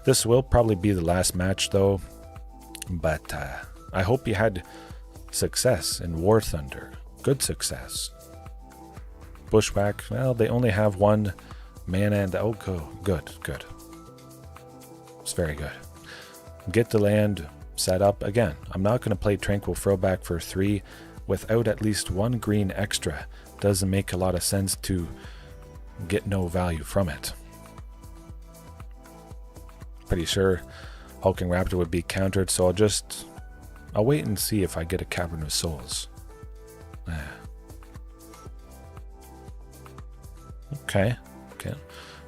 S1: This will probably be the last match though, but I hope you had success in War Thunder. Good success. Bushwhack, well, they only have 1 mana and good. It's very good. Get the land set up again. I'm not going to play Tranquil Throwback for 3 without at least 1 green extra. Doesn't make a lot of sense to get no value from it. Pretty sure Hulking Raptor would be countered, so I'll wait and see if I get a Cavern of Souls. Okay.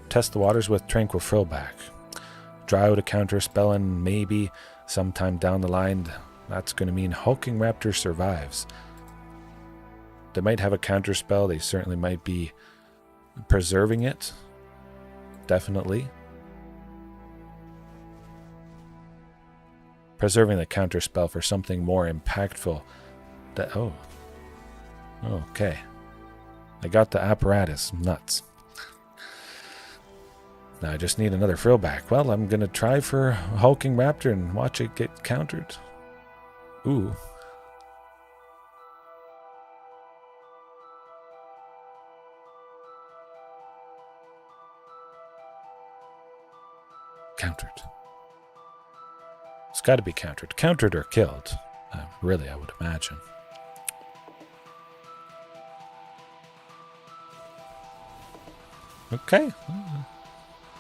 S1: Test the waters with Tranquil Throwback. Draw out a counter spell, and maybe sometime down the line, that's going to mean Hulking Raptor survives. They might have a counter spell. They certainly might be preserving it. Definitely. Preserving the counter spell for something more impactful. Okay. I got the Apparatus. Nuts. Now I just need another throwback. Well, I'm going to try for Hulking Raptor and watch it get countered. Ooh. Countered. It's got to be countered. Countered or killed. Really, I would imagine. Okay.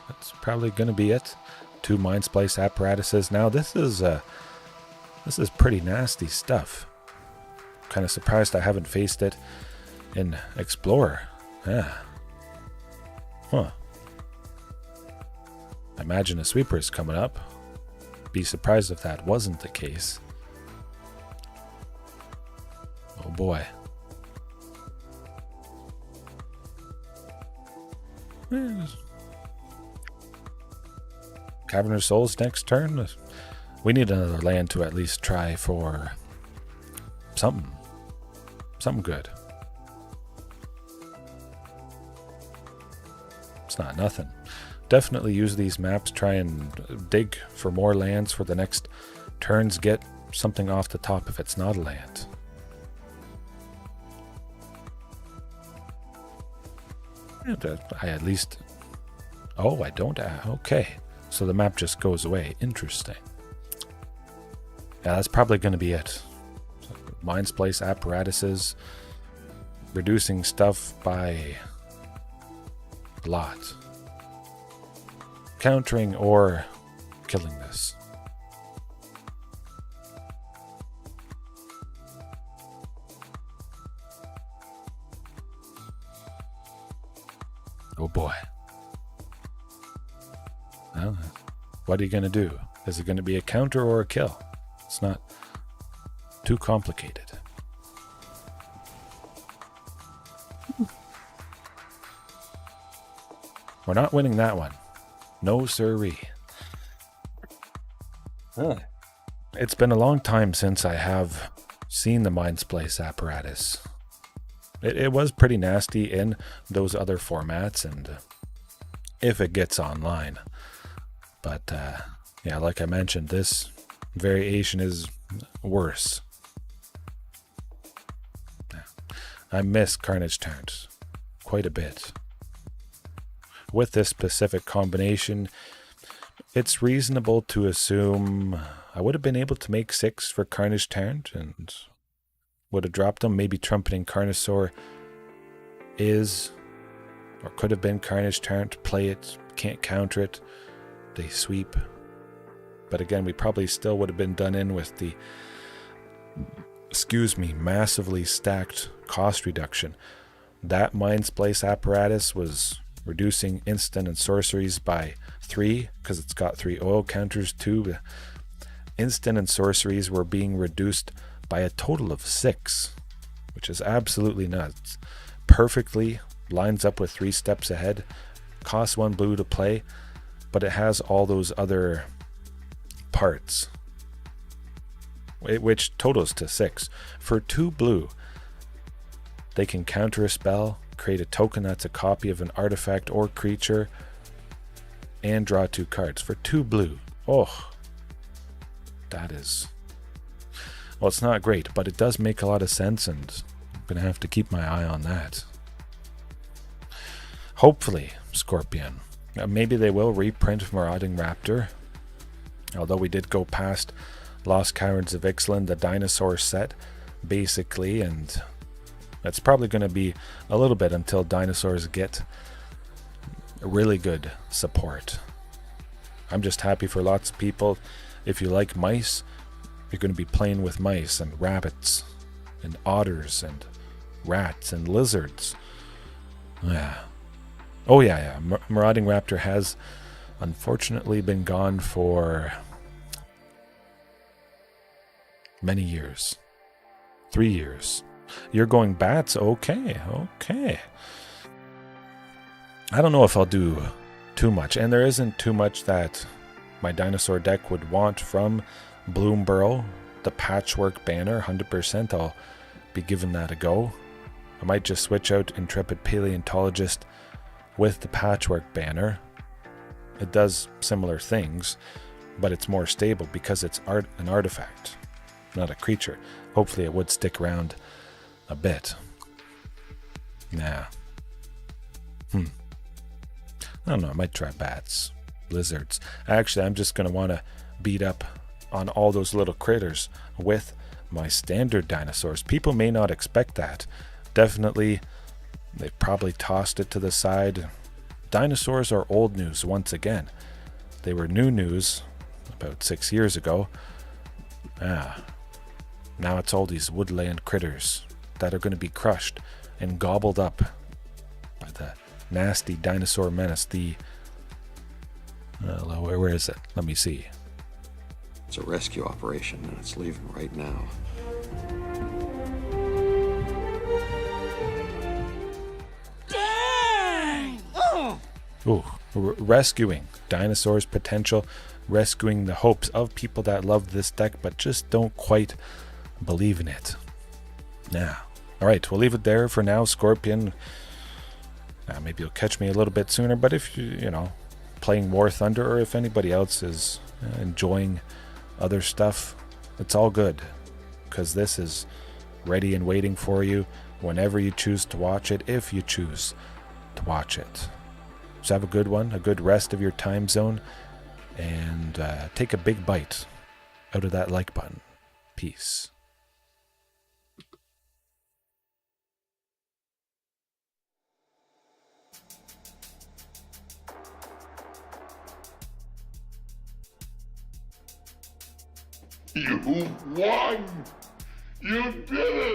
S1: That's probably going to be it. 2 Mindsplice Apparatuses. Now this is pretty nasty stuff. Kind of surprised I haven't faced it in Explorer. Yeah. Huh. I imagine a sweeper is coming up. Be surprised if that wasn't the case. Oh boy. Cavern of Souls next turn. We need another land to at least try for something good. It's not nothing. Definitely use these maps, try and dig for more lands for the next turns. Get something off the top if it's not a land. I at least... Oh, I don't... Okay. So the map just goes away. Interesting. Yeah, that's probably going to be it. Mindsplice Apparatuses. Reducing stuff by a lot. Countering or killing this. Oh boy. Well, what are you going to do? Is it going to be a counter or a kill? It's not too complicated. We're not winning that one. No sirree. It's been a long time since I have seen the Mindsplice apparatus. It was pretty nasty in those other formats, and if it gets online. But yeah, like I mentioned, this variation is worse. I miss Carnage Tyrant quite a bit. With this specific combination, it's reasonable to assume I would have been able to make 6 for Carnage Tyrant and would have dropped them. Maybe Trumpeting Carnosaur is or could have been Carnage Tyrant. Play it, can't counter it, they sweep. But again, we probably still would have been done in with the, massively stacked cost reduction. That Mindsplice apparatus was reducing instant and sorceries by 3 because it's got 3 oil counters too. Instant and sorceries were being reduced by a total of 6, which is absolutely nuts. Perfectly lines up with 3 steps ahead, costs 1 blue to play, but it has all those other parts, which totals to 6. For 2 blue, they can counter a spell, create a token that's a copy of an artifact or creature, and draw 2 cards. For 2 blue. Oh, that is... well, it's not great, but it does make a lot of sense, and I'm going to have to keep my eye on that. Hopefully, Scorpion. Maybe they will reprint Marauding Raptor. Although we did go past Lost Caverns of Ixalan, the Dinosaur set, basically, and that's probably going to be a little bit until dinosaurs get really good support. I'm just happy for lots of people. If you like mice, you're going to be playing with mice and rabbits and otters and rats and lizards. Yeah. Oh yeah. Marauding Raptor has unfortunately been gone for many years. 3 years. You're going bats? Okay. I don't know if I'll do too much, and there isn't too much that my dinosaur deck would want from Bloomburrow. The patchwork banner, 100%, I'll be giving that a go. I might just switch out Intrepid Paleontologist with the patchwork banner. It does similar things, but it's more stable because it's an artifact, not a creature. Hopefully it would stick around a bit. Nah. I don't know, I might try bats, lizards. Actually, I'm just going to want to beat up on all those little critters with my standard dinosaurs. People may not expect that. Definitely, they've probably tossed it to the side. Dinosaurs are old news once again. They were new news about 6 years ago. Now it's all these woodland critters that are going to be crushed and gobbled up by the nasty dinosaur menace. The where is it? Let me see.
S5: It's a rescue operation, and it's leaving right now.
S2: Dang!
S1: Ooh, rescuing dinosaurs potential, rescuing the hopes of people that love this deck but just don't quite believe in it. Nah. Alright, we'll leave it there for now, Scorpion. Maybe you'll catch me a little bit sooner, but if you know, playing War Thunder, or if anybody else is enjoying other stuff, it's all good, because this is ready and waiting for you whenever you choose to watch it, if you choose to watch it. So have a good one, a good rest of your time zone, and take a big bite out of that like button. Peace.
S3: You won! You did it!